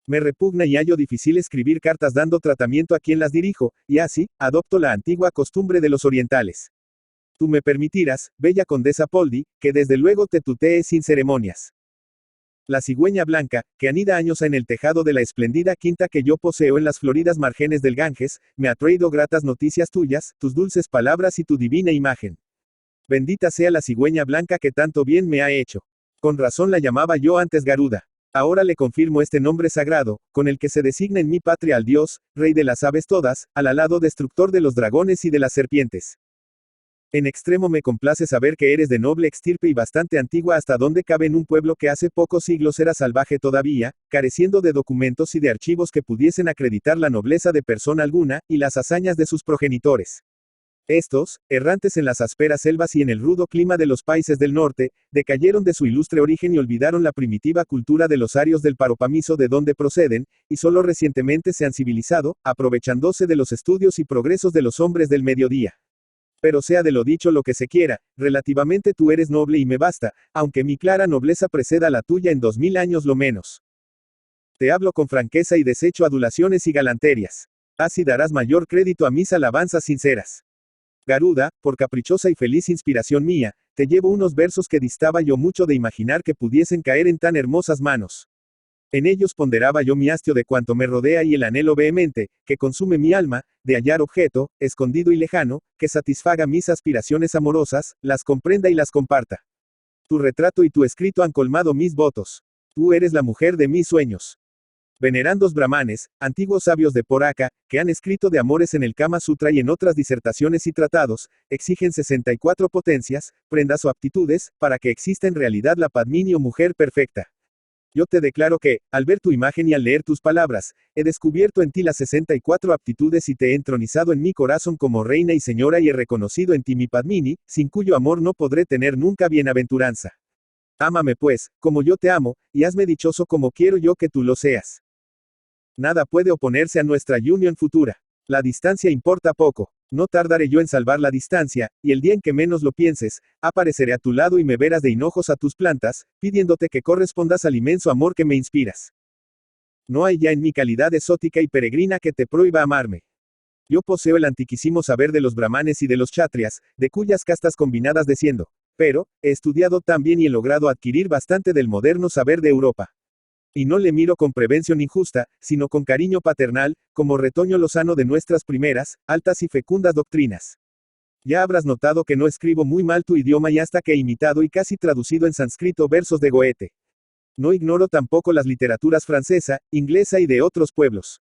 Me repugna y hallo difícil escribir cartas dando tratamiento a quien las dirijo, y así, adopto la antigua costumbre de los orientales. Tú me permitirás, bella condesa Poldi, que desde luego te tutee sin ceremonias. La cigüeña blanca, que anida años en el tejado de la espléndida quinta que yo poseo en las floridas márgenes del Ganges, me ha traído gratas noticias tuyas, tus dulces palabras y tu divina imagen. Bendita sea la cigüeña blanca que tanto bien me ha hecho. Con razón la llamaba yo antes Garuda. Ahora le confirmo este nombre sagrado, con el que se designa en mi patria al Dios, Rey de las aves todas, al alado destructor de los dragones y de las serpientes. En extremo me complace saber que eres de noble extirpe y bastante antigua hasta donde cabe en un pueblo que hace pocos siglos era salvaje todavía, careciendo de documentos y de archivos que pudiesen acreditar la nobleza de persona alguna, y las hazañas de sus progenitores. Estos, errantes en las ásperas selvas y en el rudo clima de los países del norte, decayeron de su ilustre origen y olvidaron la primitiva cultura de los arios del Paropamiso de donde proceden, y solo recientemente se han civilizado, aprovechándose de los estudios y progresos de los hombres del mediodía. Pero sea de lo dicho lo que se quiera, relativamente tú eres noble y me basta, aunque mi clara nobleza preceda la tuya en 2000 años lo menos. Te hablo con franqueza y desecho adulaciones y galanterias. Así darás mayor crédito a mis alabanzas sinceras. Garuda, por caprichosa y feliz inspiración mía, te llevo unos versos que distaba yo mucho de imaginar que pudiesen caer en tan hermosas manos. En ellos ponderaba yo mi hastio de cuanto me rodea y el anhelo vehemente, que consume mi alma, de hallar objeto, escondido y lejano, que satisfaga mis aspiraciones amorosas, las comprenda y las comparta. Tu retrato y tu escrito han colmado mis votos. Tú eres la mujer de mis sueños. Venerandos brahmanes, antiguos sabios de Poraka, que han escrito de amores en el Kama Sutra y en otras disertaciones y tratados, exigen 64 potencias, prendas o aptitudes, para que exista en realidad la Padmini o mujer perfecta. Yo te declaro que, al ver tu imagen y al leer tus palabras, he descubierto en ti las 64 aptitudes y te he entronizado en mi corazón como reina y señora y he reconocido en ti mi Padmini, sin cuyo amor no podré tener nunca bienaventuranza. Ámame pues, como yo te amo, y hazme dichoso como quiero yo que tú lo seas. Nada puede oponerse a nuestra unión futura. La distancia importa poco. No tardaré yo en salvar la distancia, y el día en que menos lo pienses, apareceré a tu lado y me verás de hinojos a tus plantas, pidiéndote que correspondas al inmenso amor que me inspiras. No hay ya en mi calidad exótica y peregrina que te prohíba amarme. Yo poseo el antiquísimo saber de los brahmanes y de los kshatriyas, de cuyas castas combinadas desciendo. Pero, he estudiado también y he logrado adquirir bastante del moderno saber de Europa. Y no le miro con prevención injusta, sino con cariño paternal, como retoño lozano de nuestras primeras, altas y fecundas doctrinas. Ya habrás notado que no escribo muy mal tu idioma y hasta que he imitado y casi traducido en sánscrito versos de Goethe. No ignoro tampoco las literaturas francesa, inglesa y de otros pueblos.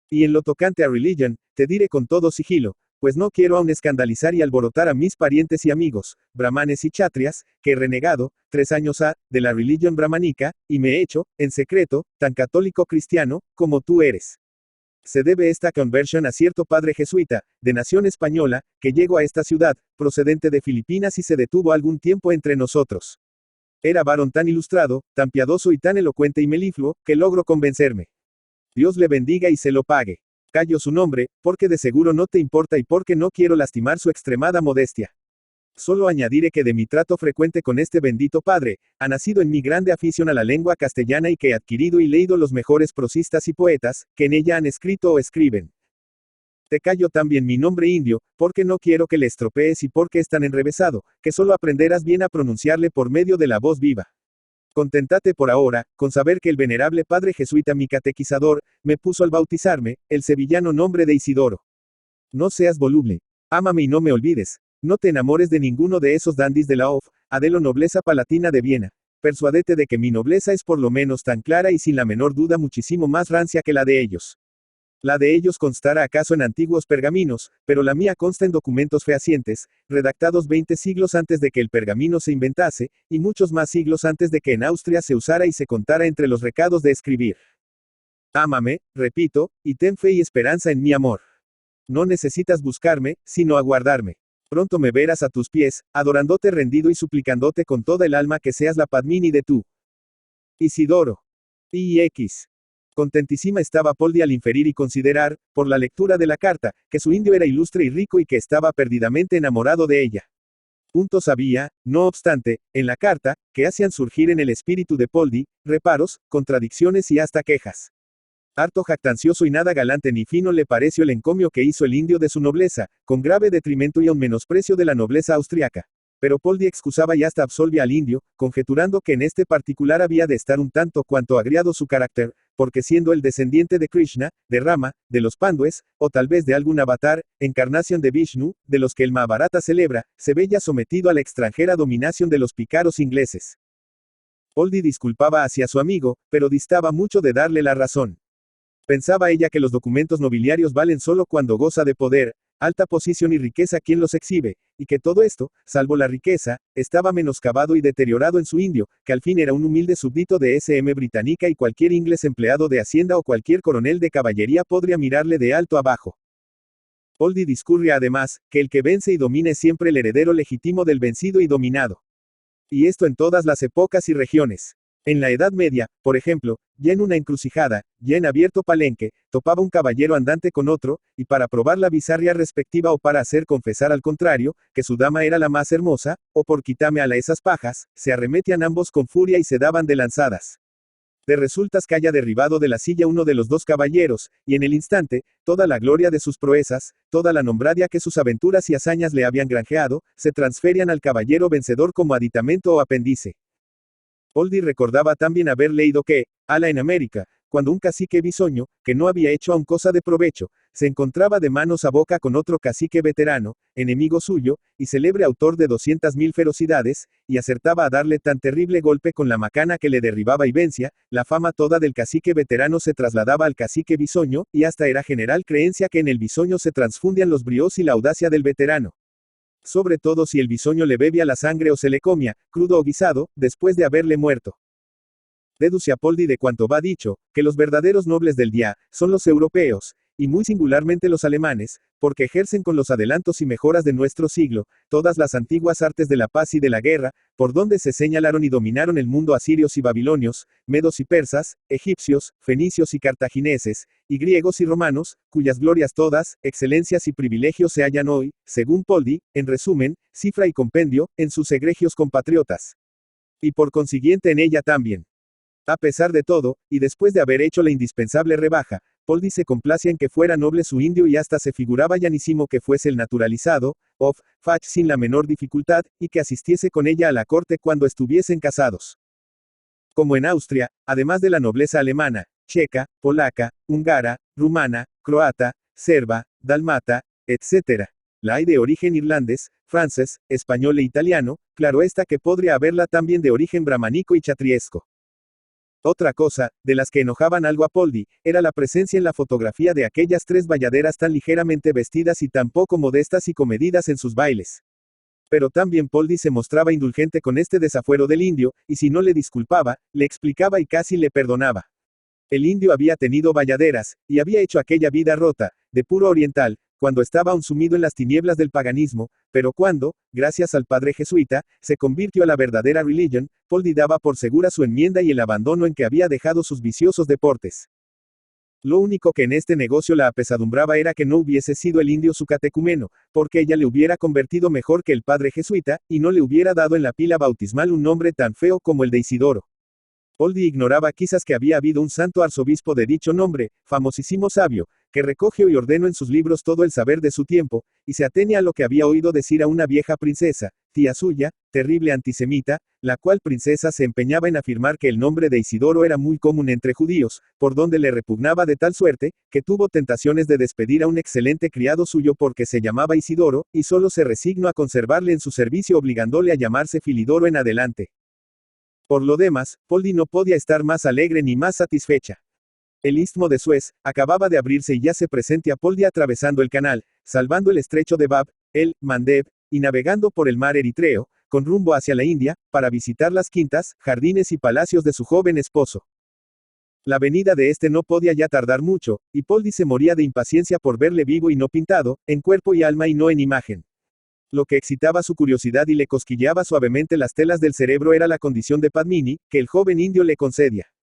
Y en lo tocante a religion, te diré con todo sigilo, pues no quiero aún escandalizar y alborotar a mis parientes y amigos, brahmanes y kshatriyas, que he renegado, 3 años ha, de la religión brahmanica, y me he hecho, en secreto, tan católico cristiano, como tú eres. Se debe esta conversión a cierto padre jesuita, de nación española, que llegó a esta ciudad, procedente de Filipinas y se detuvo algún tiempo entre nosotros. Era varón tan ilustrado, tan piadoso y tan elocuente y melifluo, que logró convencerme. Dios le bendiga y se lo pague. Callo su nombre, porque de seguro no te importa y porque no quiero lastimar su extremada modestia. Solo añadiré que de mi trato frecuente con este bendito padre, ha nacido en mí grande afición a la lengua castellana y que he adquirido y leído los mejores prosistas y poetas, que en ella han escrito o escriben. Te callo también mi nombre indio, porque no quiero que le estropees y porque es tan enrevesado, que solo aprenderás bien a pronunciarle por medio de la voz viva. Contentate por ahora, con saber que el venerable padre jesuita mi catequizador, me puso al bautizarme, el sevillano nombre de Isidoro. No seas voluble. Ámame y no me olvides. No te enamores de ninguno de esos dandis de la Adelo nobleza palatina de Viena. Persuádete de que mi nobleza es por lo menos tan clara y sin la menor duda muchísimo más rancia que la de ellos. La de ellos constará acaso en antiguos pergaminos, pero la mía consta en documentos fehacientes, redactados 20 siglos antes de que el pergamino se inventase, y muchos más siglos antes de que en Austria se usara y se contara entre los recados de escribir. Ámame, repito, y ten fe y esperanza en mi amor. No necesitas buscarme, sino aguardarme. Pronto me verás a tus pies, adorándote rendido y suplicándote con toda el alma que seas la Padmini de tú. Isidoro. IX. Contentísima estaba Poldi al inferir y considerar, por la lectura de la carta, que su indio era ilustre y rico y que estaba perdidamente enamorado de ella. Punto sabía, no obstante, en la carta, que hacían surgir en el espíritu de Poldi, reparos, contradicciones y hasta quejas. Harto jactancioso y nada galante ni fino le pareció el encomio que hizo el indio de su nobleza, con grave detrimento y aun menosprecio de la nobleza austriaca. Pero Poldi excusaba y hasta absolvía al indio, conjeturando que en este particular había de estar un tanto cuanto agriado su carácter, porque siendo el descendiente de Krishna, de Rama, de los Pandues, o tal vez de algún avatar, encarnación de Vishnu, de los que el Mahabharata celebra, se veía sometido a la extranjera dominación de los pícaros ingleses. Poldi disculpaba hacia su amigo, pero distaba mucho de darle la razón. Pensaba ella que los documentos nobiliarios valen solo cuando goza de poder, alta posición y riqueza quien los exhibe, y que todo esto, salvo la riqueza, estaba menoscabado y deteriorado en su indio, que al fin era un humilde súbdito de SM británica y cualquier inglés empleado de hacienda o cualquier coronel de caballería podría mirarle de alto a bajo. Poldi discurre además, que el que vence y domina es siempre el heredero legítimo del vencido y dominado. Y esto en todas las épocas y regiones. En la Edad Media, por ejemplo, ya en una encrucijada, ya en abierto palenque, topaba un caballero andante con otro, y para probar la bizarria respectiva o para hacer confesar al contrario, que su dama era la más hermosa, o por quítame a la esas pajas, se arremetían ambos con furia y se daban de lanzadas. De resultas que haya derribado de la silla uno de los dos caballeros, y en el instante, toda la gloria de sus proezas, toda la nombradia que sus aventuras y hazañas le habían granjeado, se transferían al caballero vencedor como aditamento o apéndice. Poldi recordaba también haber leído que, ala en América, cuando un cacique bisoño, que no había hecho aún cosa de provecho, se encontraba de manos a boca con otro cacique veterano, enemigo suyo, y célebre autor de 200.000 ferocidades, y acertaba a darle tan terrible golpe con la macana que le derribaba y vencía, la fama toda del cacique veterano se trasladaba al cacique bisoño, y hasta era general creencia que en el bisoño se transfundían los bríos y la audacia del veterano. Sobre todo si el bisoño le bebía la sangre o se le comía, crudo o guisado, después de haberle muerto. Deduce Poldi de cuanto va dicho, que los verdaderos nobles del día, son los europeos, y muy singularmente los alemanes, porque ejercen con los adelantos y mejoras de nuestro siglo, todas las antiguas artes de la paz y de la guerra, por donde se señalaron y dominaron el mundo asirios y babilonios, medos y persas, egipcios, fenicios y cartagineses, y griegos y romanos, cuyas glorias todas, excelencias y privilegios se hallan hoy, según Poldi, en resumen, cifra y compendio, en sus egregios compatriotas. Y por consiguiente en ella también. A pesar de todo, y después de haber hecho la indispensable rebaja, Poldi se complace en que fuera noble su indio y hasta se figuraba llanísimo que fuese el naturalizado, of, Fach sin la menor dificultad, y que asistiese con ella a la corte cuando estuviesen casados. Como en Austria, además de la nobleza alemana, checa, polaca, húngara, rumana, croata, serba, dalmata, etc. La hay de origen irlandés, francés, español e italiano, claro está que podría haberla también de origen brahmánico y chatriesco. Otra cosa, de las que enojaban algo a Poldi, era la presencia en la fotografía de aquellas tres bayaderas tan ligeramente vestidas y tan poco modestas y comedidas en sus bailes. Pero también Poldi se mostraba indulgente con este desafuero del indio, y si no le disculpaba, le explicaba y casi le perdonaba. El indio había tenido bayaderas, y había hecho aquella vida rota, de puro oriental, cuando estaba aún sumido en las tinieblas del paganismo, pero cuando, gracias al padre jesuita, se convirtió a la verdadera religión, Poldi daba por segura su enmienda y el abandono en que había dejado sus viciosos deportes. Lo único que en este negocio la apesadumbraba era que no hubiese sido el indio su catecumeno, porque ella le hubiera convertido mejor que el padre jesuita, y no le hubiera dado en la pila bautismal un nombre tan feo como el de Isidoro. Poldi ignoraba quizás que había habido un santo arzobispo de dicho nombre, famosísimo sabio, que recogió y ordenó en sus libros todo el saber de su tiempo, y se atenía a lo que había oído decir a una vieja princesa, tía suya, terrible antisemita, la cual princesa se empeñaba en afirmar que el nombre de Isidoro era muy común entre judíos, por donde le repugnaba de tal suerte, que tuvo tentaciones de despedir a un excelente criado suyo porque se llamaba Isidoro, y solo se resignó a conservarle en su servicio obligándole a llamarse Filidoro en adelante. Por lo demás, Poldi no podía estar más alegre ni más satisfecha. El istmo de Suez acababa de abrirse y ya se presentía Poldi atravesando el canal, salvando el estrecho de Bab, el Mandeb, y navegando por el mar Eritreo, con rumbo hacia la India, para visitar las quintas, jardines y palacios de su joven esposo. La venida de este no podía ya tardar mucho, y Poldi se moría de impaciencia por verle vivo y no pintado, en cuerpo y alma y no en imagen. Lo que excitaba su curiosidad y le cosquilleaba suavemente las telas del cerebro era la condición de Padmini, que el joven indio le concedía.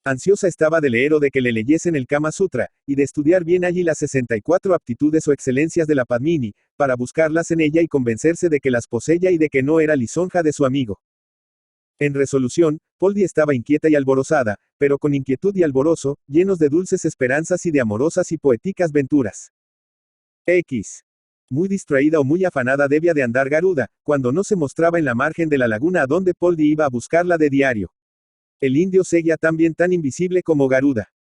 Ansiosa estaba de leer o de que le leyesen el Kama Sutra, y de estudiar bien allí las 64 aptitudes o excelencias de la Padmini, para buscarlas en ella y convencerse de que las poseía y de que no era lisonja de su amigo. En resolución, Poldi estaba inquieta y alborozada, pero con inquietud y alborozo, llenos de dulces esperanzas y de amorosas y poéticas venturas. Muy distraída o muy afanada debía de andar Garuda, cuando no se mostraba en la margen de la laguna a donde Poldi iba a buscarla de diario. El indio seguía también tan invisible como Garuda.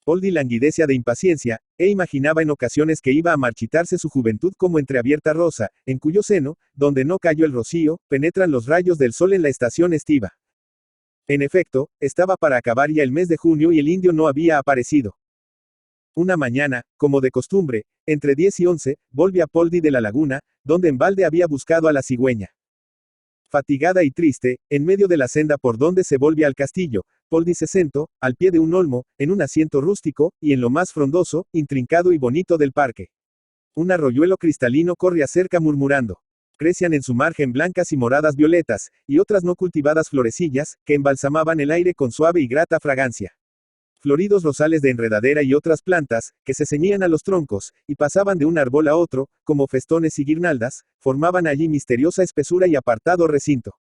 Poldi languidecía de impaciencia, e imaginaba en ocasiones que iba a marchitarse su juventud como entreabierta rosa, en cuyo seno, donde no cayó el rocío, penetran los rayos del sol en la estación estiva. En efecto, estaba para acabar ya el mes de junio y el indio no había aparecido. Una mañana, como de costumbre, entre 10 y 11, volvió a Poldi de la laguna, donde en balde había buscado a la cigüeña. Fatigada y triste, en medio de la senda por donde se volvía al castillo, Poldi se sentó, al pie de un olmo, en un asiento rústico, y en lo más frondoso, intrincado y bonito del parque. Un arroyuelo cristalino corría cerca murmurando. Crecían en su margen blancas y moradas violetas, y otras no cultivadas florecillas, que embalsamaban el aire con suave y grata fragancia. Floridos rosales de enredadera y otras plantas, que se ceñían a los troncos, y pasaban de un árbol a otro, como festones y guirnaldas, formaban allí misteriosa espesura y apartado recinto.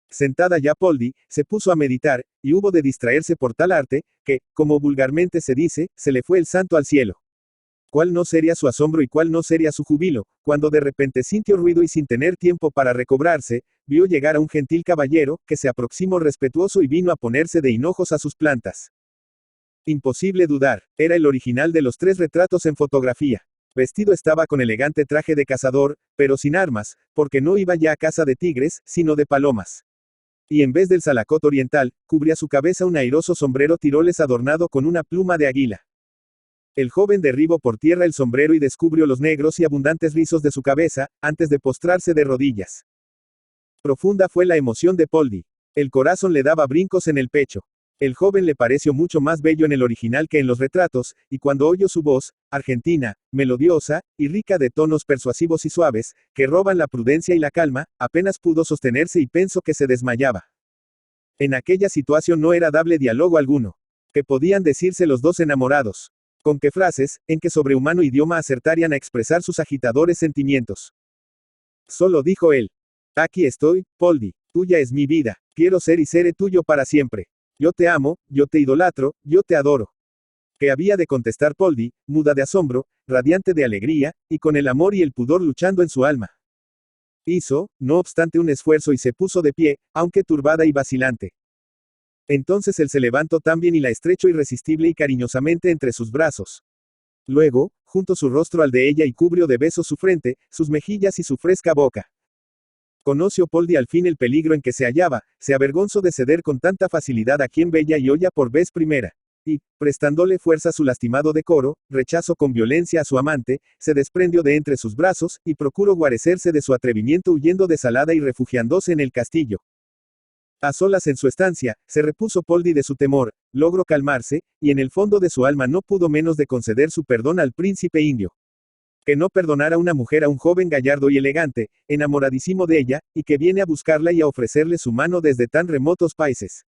Sentada ya Poldi, se puso a meditar, y hubo de distraerse por tal arte, que, como vulgarmente se dice, se le fue el santo al cielo. ¿Cuál no sería su asombro y cuál no sería su júbilo, cuando de repente sintió ruido y sin tener tiempo para recobrarse, vio llegar a un gentil caballero, que se aproximó respetuoso y vino a ponerse de hinojos a sus plantas. Imposible dudar, era el original de los 3 retratos en fotografía. Vestido estaba con elegante traje de cazador, pero sin armas, porque no iba ya a caza de tigres, sino de palomas. Y en vez del salacot oriental, cubría su cabeza un airoso sombrero tiroles adornado con una pluma de águila. El joven derribó por tierra el sombrero y descubrió los negros y abundantes rizos de su cabeza, antes de postrarse de rodillas. Profunda fue la emoción de Poldi. El corazón le daba brincos en el pecho. El joven le pareció mucho más bello en el original que en los retratos, y cuando oyó su voz, argentina, melodiosa, y rica de tonos persuasivos y suaves, que roban la prudencia y la calma, apenas pudo sostenerse y pensó que se desmayaba. En aquella situación no era dable diálogo alguno. ¿Qué podían decirse los dos enamorados? ¿Con qué frases, en qué sobrehumano idioma acertarían a expresar sus agitadores sentimientos? Solo dijo él. Aquí estoy, Poldi, tuya es mi vida, quiero ser y seré tuyo para siempre. Yo te amo, yo te idolatro, yo te adoro. ¿Qué había de contestar Poldi, muda de asombro, radiante de alegría, y con el amor y el pudor luchando en su alma? Hizo, no obstante, un esfuerzo y se puso de pie, aunque turbada y vacilante. Entonces él se levantó también y la estrechó irresistible y cariñosamente entre sus brazos. Luego, juntó su rostro al de ella y cubrió de besos su frente, sus mejillas y su fresca boca. Conoció Poldi al fin el peligro en que se hallaba, se avergonzó de ceder con tanta facilidad a quien veía y oía por vez primera. Y, prestándole fuerza a su lastimado decoro, rechazó con violencia a su amante, se desprendió de entre sus brazos, y procuró guarecerse de su atrevimiento huyendo desalada y refugiándose en el castillo. A solas en su estancia, se repuso Poldi de su temor, logró calmarse, y en el fondo de su alma no pudo menos de conceder su perdón al príncipe indio. Que no perdonara una mujer a un joven gallardo y elegante, enamoradísimo de ella, y que viene a buscarla y a ofrecerle su mano desde tan remotos países.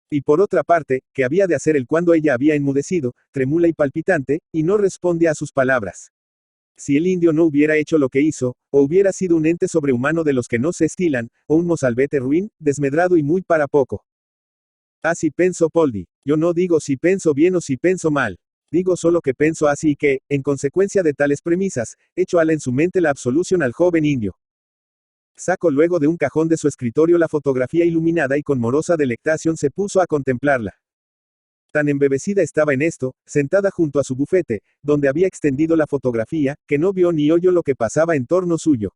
Y por otra parte, ¿qué había de hacer él cuando ella había enmudecido, trémula y palpitante, y no responde a sus palabras? Si el indio no hubiera hecho lo que hizo, o hubiera sido un ente sobrehumano de los que no se estilan, o un mozalbete ruin, desmedrado y muy para poco. Así pensó Poldi. Yo no digo si penso bien o si penso mal. Digo solo que penso así y que, en consecuencia de tales premisas, echó ala en su mente la absolución al joven indio. Sacó luego de un cajón de su escritorio la fotografía iluminada y con morosa delectación se puso a contemplarla. Tan embebecida estaba en esto, sentada junto a su bufete, donde había extendido la fotografía, que no vio ni oyó lo que pasaba en torno suyo.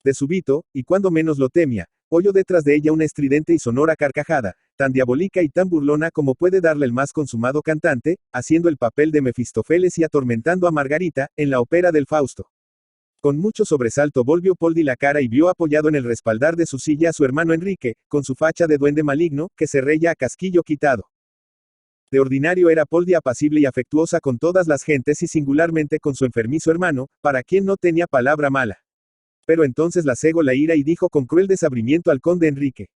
De súbito, y cuando menos lo temía, oyó detrás de ella una estridente y sonora carcajada, tan diabólica y tan burlona como puede darle el más consumado cantante, haciendo el papel de Mefistófeles y atormentando a Margarita, en la ópera del Fausto. Con mucho sobresalto volvió Poldi la cara y vio apoyado en el respaldar de su silla a su hermano Enrique, con su facha de duende maligno, que se reía a casquillo quitado. De ordinario era Poldi apacible y afectuosa con todas las gentes y singularmente con su enfermizo hermano, para quien no tenía palabra mala. Pero entonces la cegó la ira y dijo con cruel desabrimiento al conde Enrique.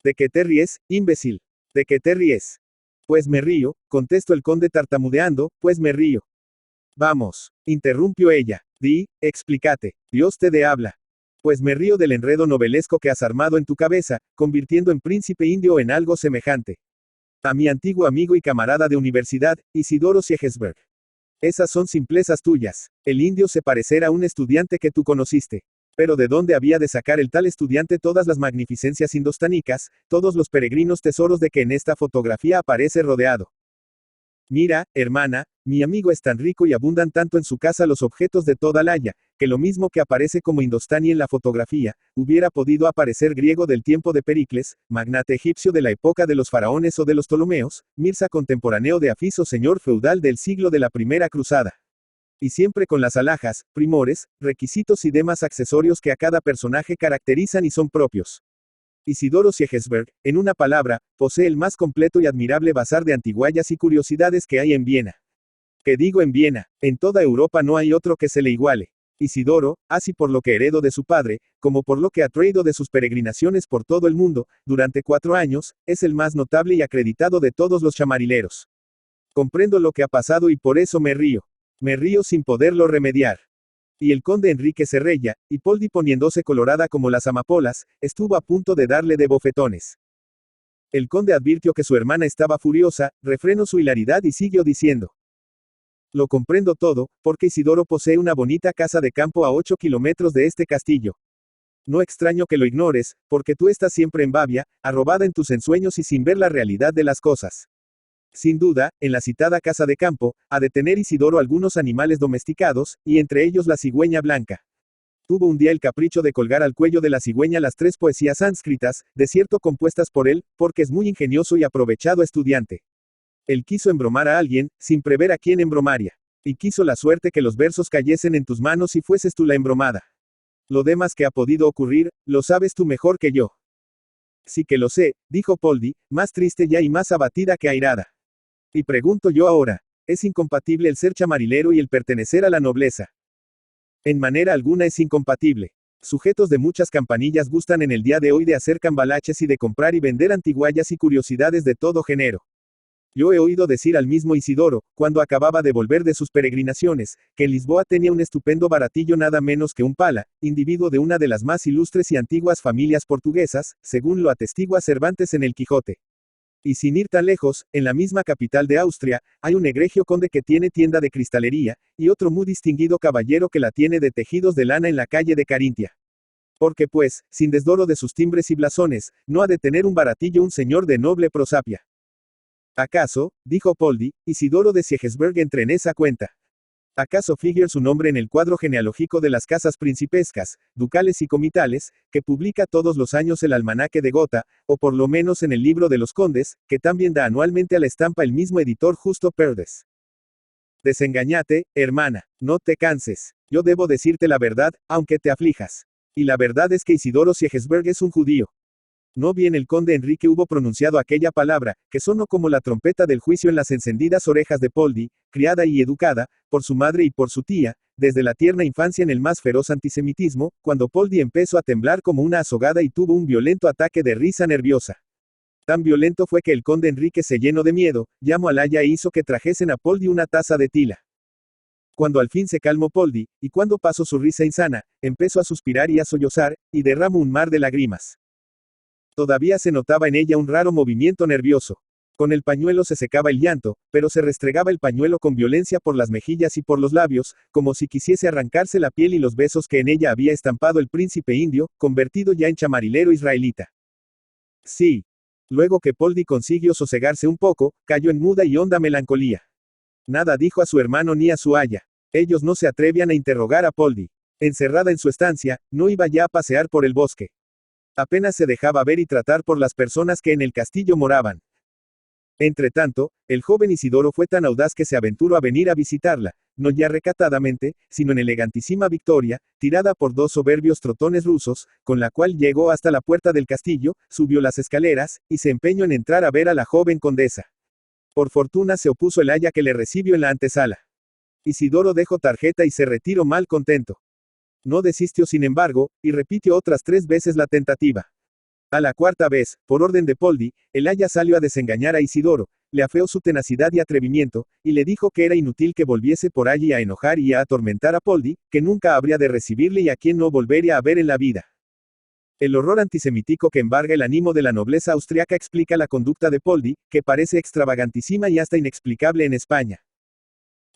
¿De qué te ríes, imbécil? ¿De qué te ríes? Pues me río, contestó el conde tartamudeando, pues me río. Vamos, interrumpió ella, explícate, Dios te dé habla. Pues me río del enredo novelesco que has armado en tu cabeza, convirtiendo en príncipe indio o en algo semejante. A mi antiguo amigo y camarada de universidad, Isidoro Siegensberg. Esas son simplezas tuyas. El indio se parecerá a un estudiante que tú conociste. Pero ¿de dónde había de sacar el tal estudiante todas las magnificencias indostánicas, todos los peregrinos tesoros de que en esta fotografía aparece rodeado? Mira, hermana, mi amigo es tan rico y abundan tanto en su casa los objetos de toda Laya, que lo mismo que aparece como indostani en la fotografía, hubiera podido aparecer griego del tiempo de Pericles, magnate egipcio de la época de los faraones o de los Ptolomeos, Mirza contemporáneo de Afis o señor feudal del siglo de la Primera Cruzada. Y siempre con las alhajas, primores, requisitos y demás accesorios que a cada personaje caracterizan y son propios. Isidoro Siegensberg, en una palabra, posee el más completo y admirable bazar de antiguallas y curiosidades que hay en Viena. ¿Qué digo en Viena? En toda Europa no hay otro que se le iguale. Isidoro, así por lo que heredó de su padre, como por lo que ha traído de sus peregrinaciones por todo el mundo, durante 4 años, es el más notable y acreditado de todos los chamarileros. Comprendo lo que ha pasado y por eso me río. Me río sin poderlo remediar. Y el conde Enrique se reía, y Poldi poniéndose colorada como las amapolas, estuvo a punto de darle de bofetones. El conde advirtió que su hermana estaba furiosa, refrenó su hilaridad y siguió diciendo. Lo comprendo todo, porque Isidoro posee una bonita casa de campo a 8 kilómetros de este castillo. No extraño que lo ignores, porque tú estás siempre en Babia, arrobada en tus ensueños y sin ver la realidad de las cosas. Sin duda, en la citada casa de campo, ha de tener Isidoro algunos animales domesticados, y entre ellos la cigüeña blanca. Tuvo un día el capricho de colgar al cuello de la cigüeña las 3 poesías sánscritas, de cierto compuestas por él, porque es muy ingenioso y aprovechado estudiante. Él quiso embromar a alguien, sin prever a quién embromaría. Y quiso la suerte que los versos cayesen en tus manos y fueses tú la embromada. Lo demás que ha podido ocurrir, lo sabes tú mejor que yo. Sí que lo sé, dijo Poldi, más triste ya y más abatida que airada. Y pregunto yo ahora, ¿es incompatible el ser chamarilero y el pertenecer a la nobleza? En manera alguna es incompatible. Sujetos de muchas campanillas gustan en el día de hoy de hacer cambalaches y de comprar y vender antiguallas y curiosidades de todo género. Yo he oído decir al mismo Isidoro, cuando acababa de volver de sus peregrinaciones, que en Lisboa tenía un estupendo baratillo nada menos que un pala, individuo de una de las más ilustres y antiguas familias portuguesas, según lo atestigua Cervantes en el Quijote. Y sin ir tan lejos, en la misma capital de Austria, hay un egregio conde que tiene tienda de cristalería, y otro muy distinguido caballero que la tiene de tejidos de lana en la calle de Carintia. Porque pues, sin desdoro de sus timbres y blasones, no ha de tener un baratillo un señor de noble prosapia. ¿Acaso, dijo Poldi, Isidoro de Siegesberg entre en esa cuenta? ¿Acaso figura su nombre en el cuadro genealógico de las casas principescas, ducales y comitales, que publica todos los años el almanaque de Gotha, o por lo menos en el libro de los condes, que también da anualmente a la estampa el mismo editor Justo Perdes? Desengañate, hermana, no te canses, yo debo decirte la verdad, aunque te aflijas. Y la verdad es que Isidoro Siegesberg es un judío. No bien el conde Enrique hubo pronunciado aquella palabra, que sonó como la trompeta del juicio en las encendidas orejas de Poldi, criada y educada, por su madre y por su tía, desde la tierna infancia en el más feroz antisemitismo, cuando Poldi empezó a temblar como una azogada y tuvo un violento ataque de risa nerviosa. Tan violento fue que el conde Enrique se llenó de miedo, llamó al aya e hizo que trajesen a Poldi una taza de tila. Cuando al fin se calmó Poldi, y cuando pasó su risa insana, empezó a suspirar y a sollozar, y derramó un mar de lágrimas. Todavía se notaba en ella un raro movimiento nervioso. Con el pañuelo se secaba el llanto, pero se restregaba el pañuelo con violencia por las mejillas y por los labios, como si quisiese arrancarse la piel y los besos que en ella había estampado el príncipe indio, convertido ya en chamarilero israelita. Sí. Luego que Poldi consiguió sosegarse un poco, cayó en muda y honda melancolía. Nada dijo a su hermano ni a su aya. Ellos no se atrevían a interrogar a Poldi. Encerrada en su estancia, no iba ya a pasear por el bosque. Apenas se dejaba ver y tratar por las personas que en el castillo moraban. Entretanto, el joven Isidoro fue tan audaz que se aventuró a venir a visitarla, no ya recatadamente, sino en elegantísima victoria, tirada por 2 soberbios trotones rusos, con la cual llegó hasta la puerta del castillo, subió las escaleras, y se empeñó en entrar a ver a la joven condesa. Por fortuna se opuso el aya que le recibió en la antesala. Isidoro dejó tarjeta y se retiró mal contento. No desistió sin embargo, y repitió otras 3 veces la tentativa. A la 4ª vez, por orden de Poldi, el aya salió a desengañar a Isidoro, le afeó su tenacidad y atrevimiento, y le dijo que era inútil que volviese por allí a enojar y a atormentar a Poldi, que nunca habría de recibirle y a quien no volvería a ver en la vida. El horror antisemítico que embarga el ánimo de la nobleza austriaca explica la conducta de Poldi, que parece extravagantísima y hasta inexplicable en España.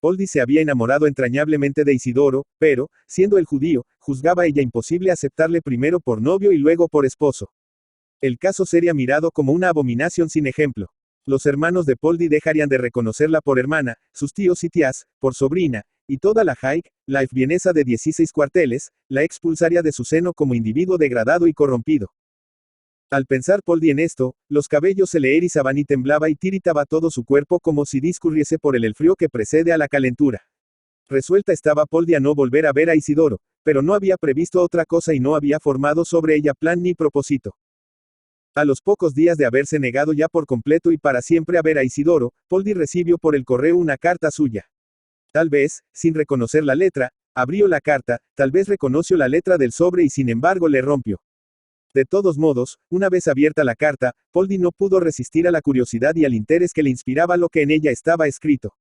Poldi se había enamorado entrañablemente de Isidoro, pero, siendo el judío, juzgaba ella imposible aceptarle primero por novio y luego por esposo. El caso sería mirado como una abominación sin ejemplo. Los hermanos de Poldi dejarían de reconocerla por hermana, sus tíos y tías, por sobrina, y toda la Haik, la vienesa de 16 cuarteles, la expulsaría de su seno como individuo degradado y corrompido. Al pensar Poldi en esto, los cabellos se le erizaban y temblaba y tiritaba todo su cuerpo como si discurriese por el frío que precede a la calentura. Resuelta estaba Poldi a no volver a ver a Isidoro, pero no había previsto otra cosa y no había formado sobre ella plan ni propósito. A los pocos días de haberse negado ya por completo y para siempre a ver a Isidoro, Poldi recibió por el correo una carta suya. Tal vez, sin reconocer la letra, abrió la carta, tal vez reconoció la letra del sobre y sin embargo le rompió. De todos modos, una vez abierta la carta, Poldi no pudo resistir a la curiosidad y al interés que le inspiraba lo que en ella estaba escrito.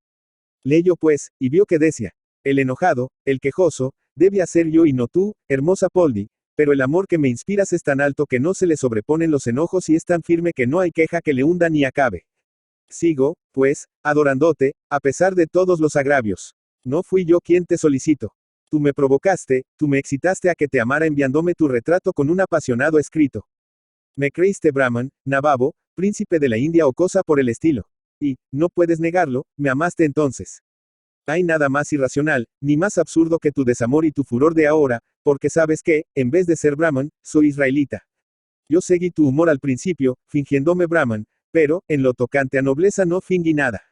Leyó pues, y vio que decía: el enojado, el quejoso, debía ser yo y no tú, hermosa Poldi, pero el amor que me inspiras es tan alto que no se le sobreponen los enojos y es tan firme que no hay queja que le hunda ni acabe. Sigo, pues, adorándote, a pesar de todos los agravios. No fui yo quien te solicitó. Tú me provocaste, tú me excitaste a que te amara enviándome tu retrato con un apasionado escrito. Me creíste Brahman, Nababo, príncipe de la India o cosa por el estilo. Y, no puedes negarlo, me amaste entonces. Hay nada más irracional, ni más absurdo que tu desamor y tu furor de ahora, porque sabes que, en vez de ser Brahman, soy israelita. Yo seguí tu humor al principio, fingiéndome Brahman, pero, en lo tocante a nobleza no fingí nada.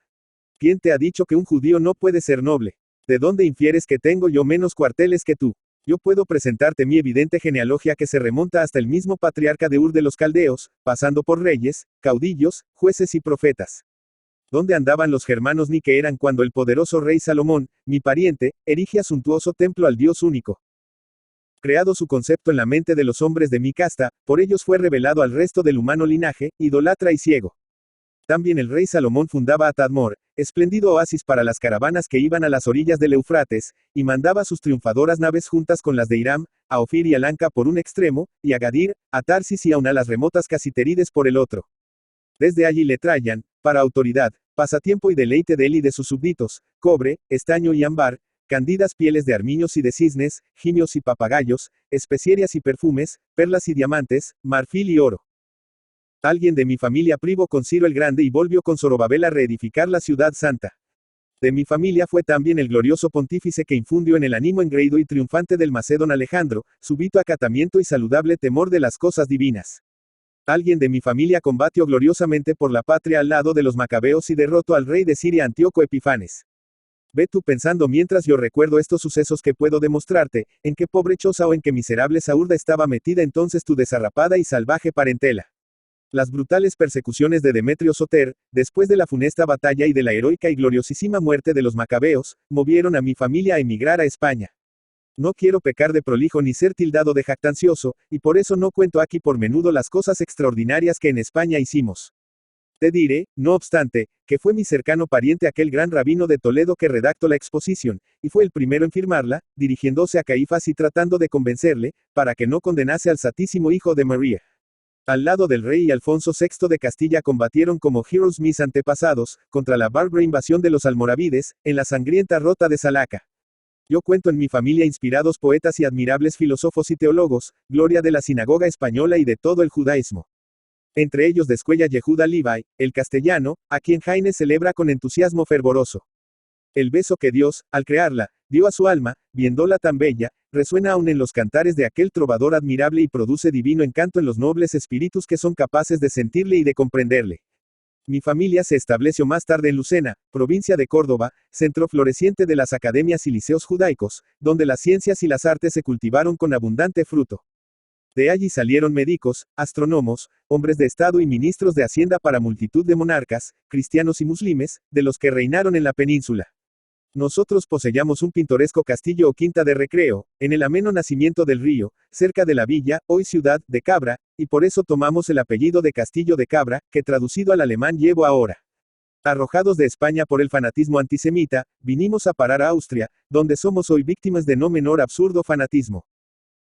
¿Quién te ha dicho que un judío no puede ser noble? ¿De dónde infieres que tengo yo menos cuarteles que tú? Yo puedo presentarte mi evidente genealogía que se remonta hasta el mismo patriarca de Ur de los Caldeos, pasando por reyes, caudillos, jueces y profetas. ¿Dónde andaban los germanos ni qué eran cuando el poderoso rey Salomón, mi pariente, erige suntuoso templo al Dios único? Creado su concepto en la mente de los hombres de mi casta, por ellos fue revelado al resto del humano linaje, idólatra y ciego. También el rey Salomón fundaba a Tadmor, espléndido oasis para las caravanas que iban a las orillas del Eufrates, y mandaba sus triunfadoras naves juntas con las de Hiram, a Ofir y a Lanka por un extremo, y a Gadir, a Tarsis y aun a las remotas Casitérides por el otro. Desde allí le traían, para autoridad, pasatiempo y deleite de él y de sus súbditos, cobre, estaño y ámbar, candidas pieles de armiños y de cisnes, gimios y papagayos, especiarias y perfumes, perlas y diamantes, marfil y oro. Alguien de mi familia privó con Ciro el Grande y volvió con Zorobabel a reedificar la ciudad santa. De mi familia fue también el glorioso pontífice que infundió en el ánimo engreído y triunfante del macedón Alejandro, súbito acatamiento y saludable temor de las cosas divinas. Alguien de mi familia combatió gloriosamente por la patria al lado de los macabeos y derrotó al rey de Siria Antíoco Epifanes. Ve tú pensando mientras yo recuerdo estos sucesos que puedo demostrarte, en qué pobre choza o en qué miserable saurda estaba metida entonces tu desarrapada y salvaje parentela. Las brutales persecuciones de Demetrio Soter, después de la funesta batalla y de la heroica y gloriosísima muerte de los macabeos, movieron a mi familia a emigrar a España. No quiero pecar de prolijo ni ser tildado de jactancioso, y por eso no cuento aquí por menudo las cosas extraordinarias que en España hicimos. Te diré, no obstante, que fue mi cercano pariente aquel gran rabino de Toledo que redactó la exposición, y fue el primero en firmarla, dirigiéndose a Caifás y tratando de convencerle, para que no condenase al Santísimo Hijo de María. Al lado del rey y Alfonso VI de Castilla combatieron como heroes mis antepasados, contra la bárbara invasión de los almoravides, en la sangrienta rota de Salaca. Yo cuento en mi familia inspirados poetas y admirables filósofos y teólogos, gloria de la sinagoga española y de todo el judaísmo. Entre ellos descuella Yehuda Levi, el castellano, a quien Jaime celebra con entusiasmo fervoroso. El beso que Dios, al crearla, dio a su alma, viéndola tan bella, resuena aún en los cantares de aquel trovador admirable y produce divino encanto en los nobles espíritus que son capaces de sentirle y de comprenderle. Mi familia se estableció más tarde en Lucena, provincia de Córdoba, centro floreciente de las academias y liceos judaicos, donde las ciencias y las artes se cultivaron con abundante fruto. De allí salieron médicos, astrónomos, hombres de Estado y ministros de Hacienda para multitud de monarcas, cristianos y muslimes, de los que reinaron en la península. Nosotros poseíamos un pintoresco castillo o quinta de recreo, en el ameno nacimiento del río, cerca de la villa, hoy ciudad, de Cabra, y por eso tomamos el apellido de Castillo de Cabra, que traducido al alemán llevo ahora. Arrojados de España por el fanatismo antisemita, vinimos a parar a Austria, donde somos hoy víctimas de no menor absurdo fanatismo.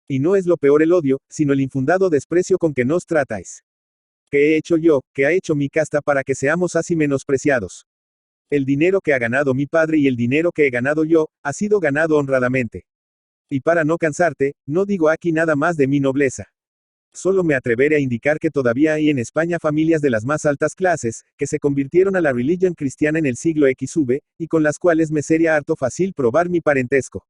Y no es lo peor el odio, sino el infundado desprecio con que nos tratáis. ¿Qué he hecho yo, qué ha hecho mi casta para que seamos así menospreciados? El dinero que ha ganado mi padre y el dinero que he ganado yo, ha sido ganado honradamente. Y para no cansarte, no digo aquí nada más de mi nobleza. Solo me atreveré a indicar que todavía hay en España familias de las más altas clases, que se convirtieron a la religión cristiana en el siglo XV, y con las cuales me sería harto fácil probar mi parentesco.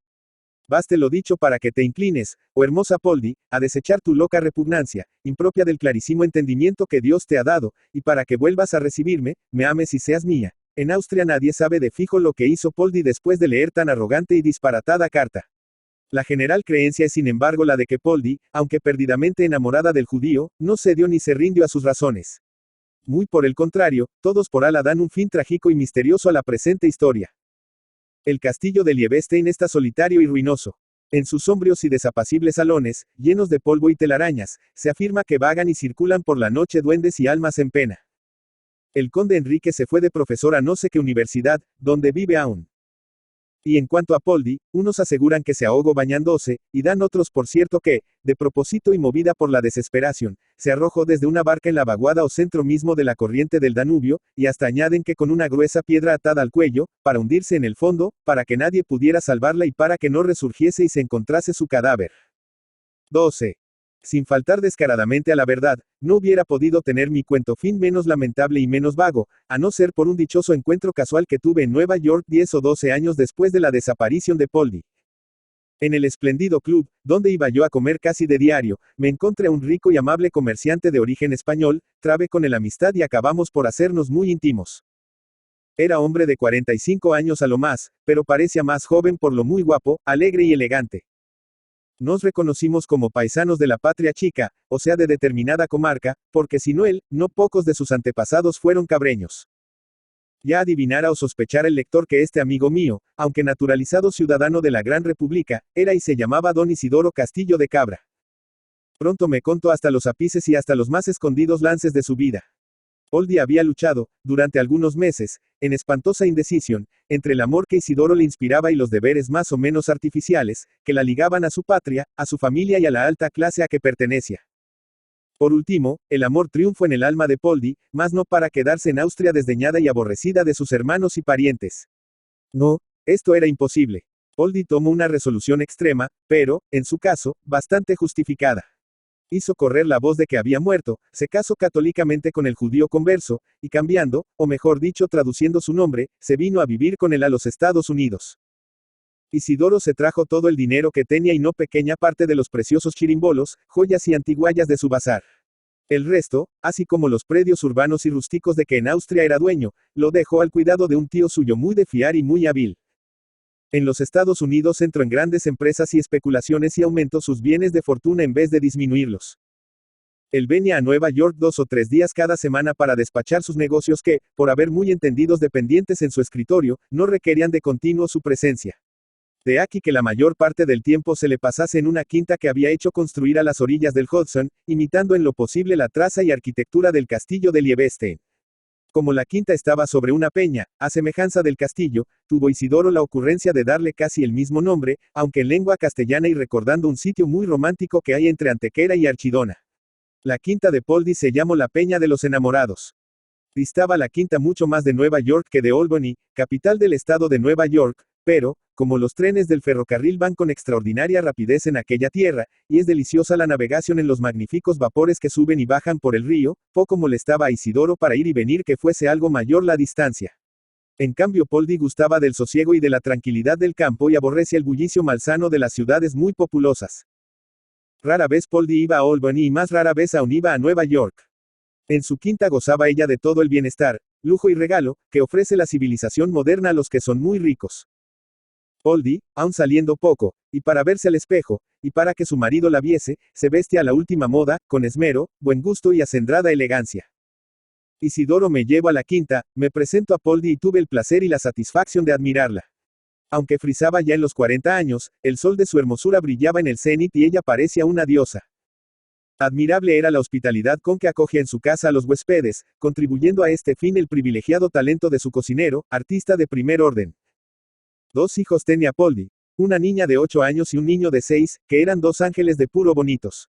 Baste lo dicho para que te inclines, oh hermosa Poldi, a desechar tu loca repugnancia, impropia del clarísimo entendimiento que Dios te ha dado, y para que vuelvas a recibirme, me ames y seas mía. En Austria nadie sabe de fijo lo que hizo Poldi después de leer tan arrogante y disparatada carta. La general creencia es sin embargo la de que Poldi, aunque perdidamente enamorada del judío, no cedió ni se rindió a sus razones. Muy por el contrario, todos por ala dan un fin trágico y misterioso a la presente historia. El castillo de Liebestein está solitario y ruinoso. En sus sombríos y desapacibles salones, llenos de polvo y telarañas, se afirma que vagan y circulan por la noche duendes y almas en pena. El conde Enrique se fue de profesor a no sé qué universidad, donde vive aún. Y en cuanto a Poldi, unos aseguran que se ahogó bañándose, y dan otros por cierto que, de propósito y movida por la desesperación, se arrojó desde una barca en la vaguada o centro mismo de la corriente del Danubio, y hasta añaden que con una gruesa piedra atada al cuello, para hundirse en el fondo, para que nadie pudiera salvarla y para que no resurgiese y se encontrase su cadáver. 12. Sin faltar descaradamente a la verdad, no hubiera podido tener mi cuento fin menos lamentable y menos vago, a no ser por un dichoso encuentro casual que tuve en Nueva York 10 o 12 años después de la desaparición de Poldi. En el espléndido club, donde iba yo a comer casi de diario, me encontré a un rico y amable comerciante de origen español, trabé con él amistad y acabamos por hacernos muy íntimos. Era hombre de 45 años a lo más, pero parecía más joven por lo muy guapo, alegre y elegante. Nos reconocimos como paisanos de la patria chica, o sea de determinada comarca, porque si no él, no pocos de sus antepasados fueron cabreños. Ya adivinara o sospechara el lector que este amigo mío, aunque naturalizado ciudadano de la Gran República, era y se llamaba don Isidoro Castillo de Cabra. Pronto me contó hasta los ápices y hasta los más escondidos lances de su vida. Poldi había luchado, durante algunos meses, en espantosa indecisión, entre el amor que Isidoro le inspiraba y los deberes más o menos artificiales, que la ligaban a su patria, a su familia y a la alta clase a que pertenecía. Por último, el amor triunfó en el alma de Poldi, mas no para quedarse en Austria desdeñada y aborrecida de sus hermanos y parientes. No, esto era imposible. Poldi tomó una resolución extrema, pero, en su caso, bastante justificada. Hizo correr la voz de que había muerto, se casó católicamente con el judío converso, y cambiando, o mejor dicho traduciendo su nombre, se vino a vivir con él a los Estados Unidos. Isidoro se trajo todo el dinero que tenía y no pequeña parte de los preciosos chirimbolos, joyas y antiguallas de su bazar. El resto, así como los predios urbanos y rústicos de que en Austria era dueño, lo dejó al cuidado de un tío suyo muy de fiar y muy hábil. En los Estados Unidos entró en grandes empresas y especulaciones y aumentó sus bienes de fortuna en vez de disminuirlos. Él venía a Nueva York 2 o 3 días cada semana para despachar sus negocios que, por haber muy entendidos dependientes en su escritorio, no requerían de continuo su presencia. De aquí que la mayor parte del tiempo se le pasase en una quinta que había hecho construir a las orillas del Hudson, imitando en lo posible la traza y arquitectura del castillo de Liechtenstein. Como la quinta estaba sobre una peña, a semejanza del castillo, tuvo Isidoro la ocurrencia de darle casi el mismo nombre, aunque en lengua castellana y recordando un sitio muy romántico que hay entre Antequera y Archidona. La quinta de Poldi se llamó la Peña de los Enamorados. Distaba la quinta mucho más de Nueva York que de Albany, capital del estado de Nueva York, pero, como los trenes del ferrocarril van con extraordinaria rapidez en aquella tierra, y es deliciosa la navegación en los magníficos vapores que suben y bajan por el río, poco molestaba a Isidoro para ir y venir que fuese algo mayor la distancia. En cambio Poldi gustaba del sosiego y de la tranquilidad del campo y aborrecía el bullicio malsano de las ciudades muy populosas. Rara vez Poldi iba a Albany y más rara vez aún iba a Nueva York. En su quinta gozaba ella de todo el bienestar, lujo y regalo, que ofrece la civilización moderna a los que son muy ricos. Poldi, aun saliendo poco, y para verse al espejo, y para que su marido la viese, se veste a la última moda, con esmero, buen gusto y acendrada elegancia. Isidoro me llevo a la quinta, me presento a Poldi y tuve el placer y la satisfacción de admirarla. Aunque frisaba ya en los 40 años, el sol de su hermosura brillaba en el cenit y ella parecía una diosa. Admirable era la hospitalidad con que acogía en su casa a los huéspedes, contribuyendo a este fin el privilegiado talento de su cocinero, artista de primer orden. 2 hijos tenía Poldi, una niña de 8 años y un niño de 6, que eran 2 ángeles de puro bonitos.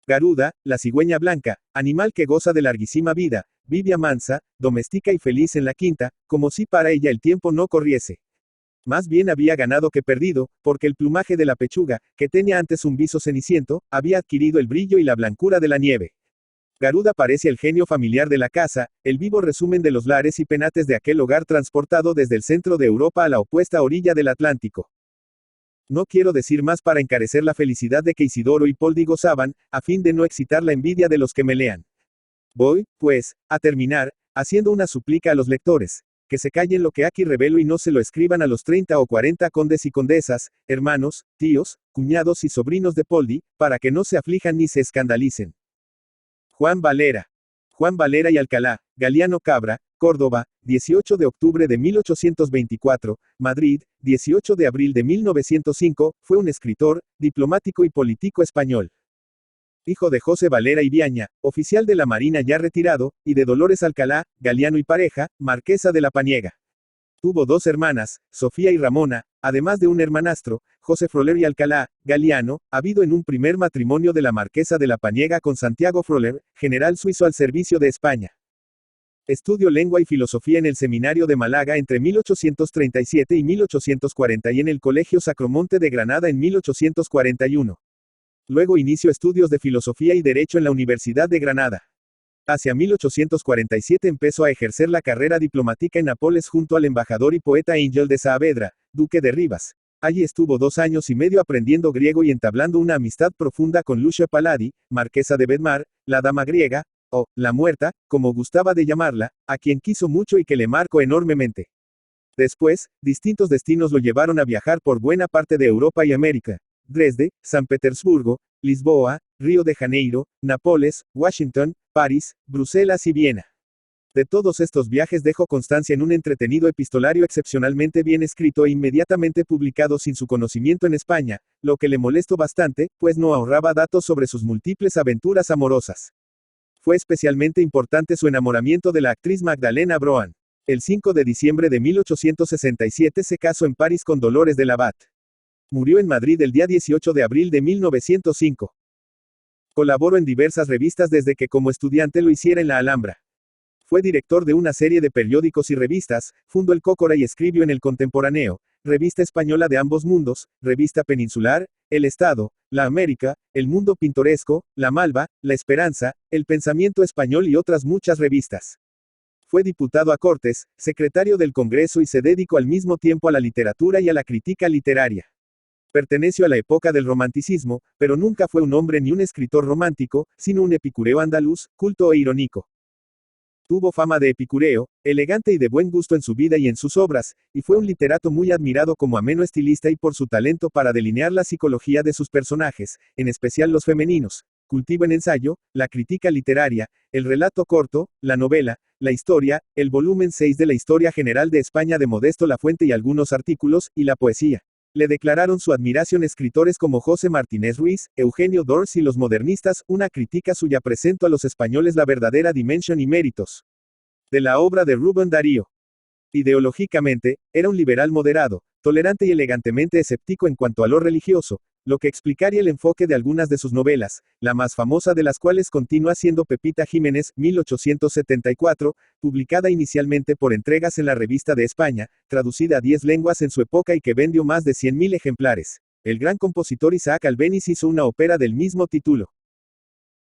Garuda, la cigüeña blanca, animal que goza de larguísima vida, vivía mansa, doméstica y feliz en la quinta, como si para ella el tiempo no corriese. Más bien había ganado que perdido, porque el plumaje de la pechuga, que tenía antes un viso ceniciento, había adquirido el brillo y la blancura de la nieve. Garuda parece el genio familiar de la casa, el vivo resumen de los lares y penates de aquel hogar transportado desde el centro de Europa a la opuesta orilla del Atlántico. No quiero decir más para encarecer la felicidad de que Isidoro y Poldi gozaban, a fin de no excitar la envidia de los que me lean. Voy, pues, a terminar, haciendo una súplica a los lectores, que se callen lo que aquí revelo y no se lo escriban a los 30 o 40 condes y condesas, hermanos, tíos, cuñados y sobrinos de Poldi, para que no se aflijan ni se escandalicen. Juan Valera. Juan Valera y Alcalá, Galiano Cabra, Córdoba, 18 de octubre de 1824, Madrid, 18 de abril de 1905, fue un escritor, diplomático y político español. Hijo de José Valera y Viaña, oficial de la Marina ya retirado, y de Dolores Alcalá, Galiano y pareja, marquesa de la Paniega. Tuvo dos hermanas, Sofía y Ramona, además de un hermanastro, José Froler y Alcalá, Galiano, habido en un primer matrimonio de la marquesa de la Paniega con Santiago Froler, general suizo al servicio de España. Estudió lengua y filosofía en el Seminario de Málaga entre 1837 y 1840 y en el Colegio Sacromonte de Granada en 1841. Luego inició estudios de filosofía y derecho en la Universidad de Granada. Hacia 1847 empezó a ejercer la carrera diplomática en Nápoles junto al embajador y poeta Ángel de Saavedra, duque de Rivas. Allí estuvo 2 años y medio aprendiendo griego y entablando una amistad profunda con Lucia Palladi, marquesa de Bedmar, la dama griega, o la muerta, como gustaba de llamarla, a quien quiso mucho y que le marcó enormemente. Después, distintos destinos lo llevaron a viajar por buena parte de Europa y América. Dresde, San Petersburgo, Lisboa, Río de Janeiro, Nápoles, Washington, París, Bruselas y Viena. De todos estos viajes dejó constancia en un entretenido epistolario excepcionalmente bien escrito e inmediatamente publicado sin su conocimiento en España, lo que le molestó bastante, pues no ahorraba datos sobre sus múltiples aventuras amorosas. Fue especialmente importante su enamoramiento de la actriz Magdalena Brohan. El 5 de diciembre de 1867 se casó en París con Dolores de Labat. Murió en Madrid el día 18 de abril de 1905. Colaboró en diversas revistas desde que como estudiante lo hiciera en la Alhambra. Fue director de una serie de periódicos y revistas, fundó el Cócora y escribió en El Contemporáneo, Revista Española de Ambos Mundos, Revista Peninsular, El Estado, La América, El Mundo Pintoresco, La Malva, La Esperanza, El Pensamiento Español y otras muchas revistas. Fue diputado a Cortes, secretario del Congreso y se dedicó al mismo tiempo a la literatura y a la crítica literaria. Perteneció a la época del romanticismo, pero nunca fue un hombre ni un escritor romántico, sino un epicúreo andaluz, culto e irónico. Tuvo fama de epicúreo, elegante y de buen gusto en su vida y en sus obras, y fue un literato muy admirado como ameno estilista y por su talento para delinear la psicología de sus personajes, en especial los femeninos. Cultiva en ensayo, la crítica literaria, el relato corto, la novela, la historia, el volumen 6 de la Historia General de España de Modesto Lafuente y algunos artículos, y la poesía. Le declararon su admiración escritores como José Martínez Ruiz, Eugenio Dors y los modernistas, una crítica suya presentó a los españoles la verdadera dimensión y méritos de la obra de Rubén Darío. Ideológicamente, era un liberal moderado, tolerante y elegantemente escéptico en cuanto a lo religioso, lo que explicaría el enfoque de algunas de sus novelas, la más famosa de las cuales continúa siendo Pepita Jiménez, 1874, publicada inicialmente por entregas en la Revista de España, traducida a 10 lenguas en su época y que vendió más de 100.000 ejemplares. El gran compositor Isaac Albéniz hizo una ópera del mismo título.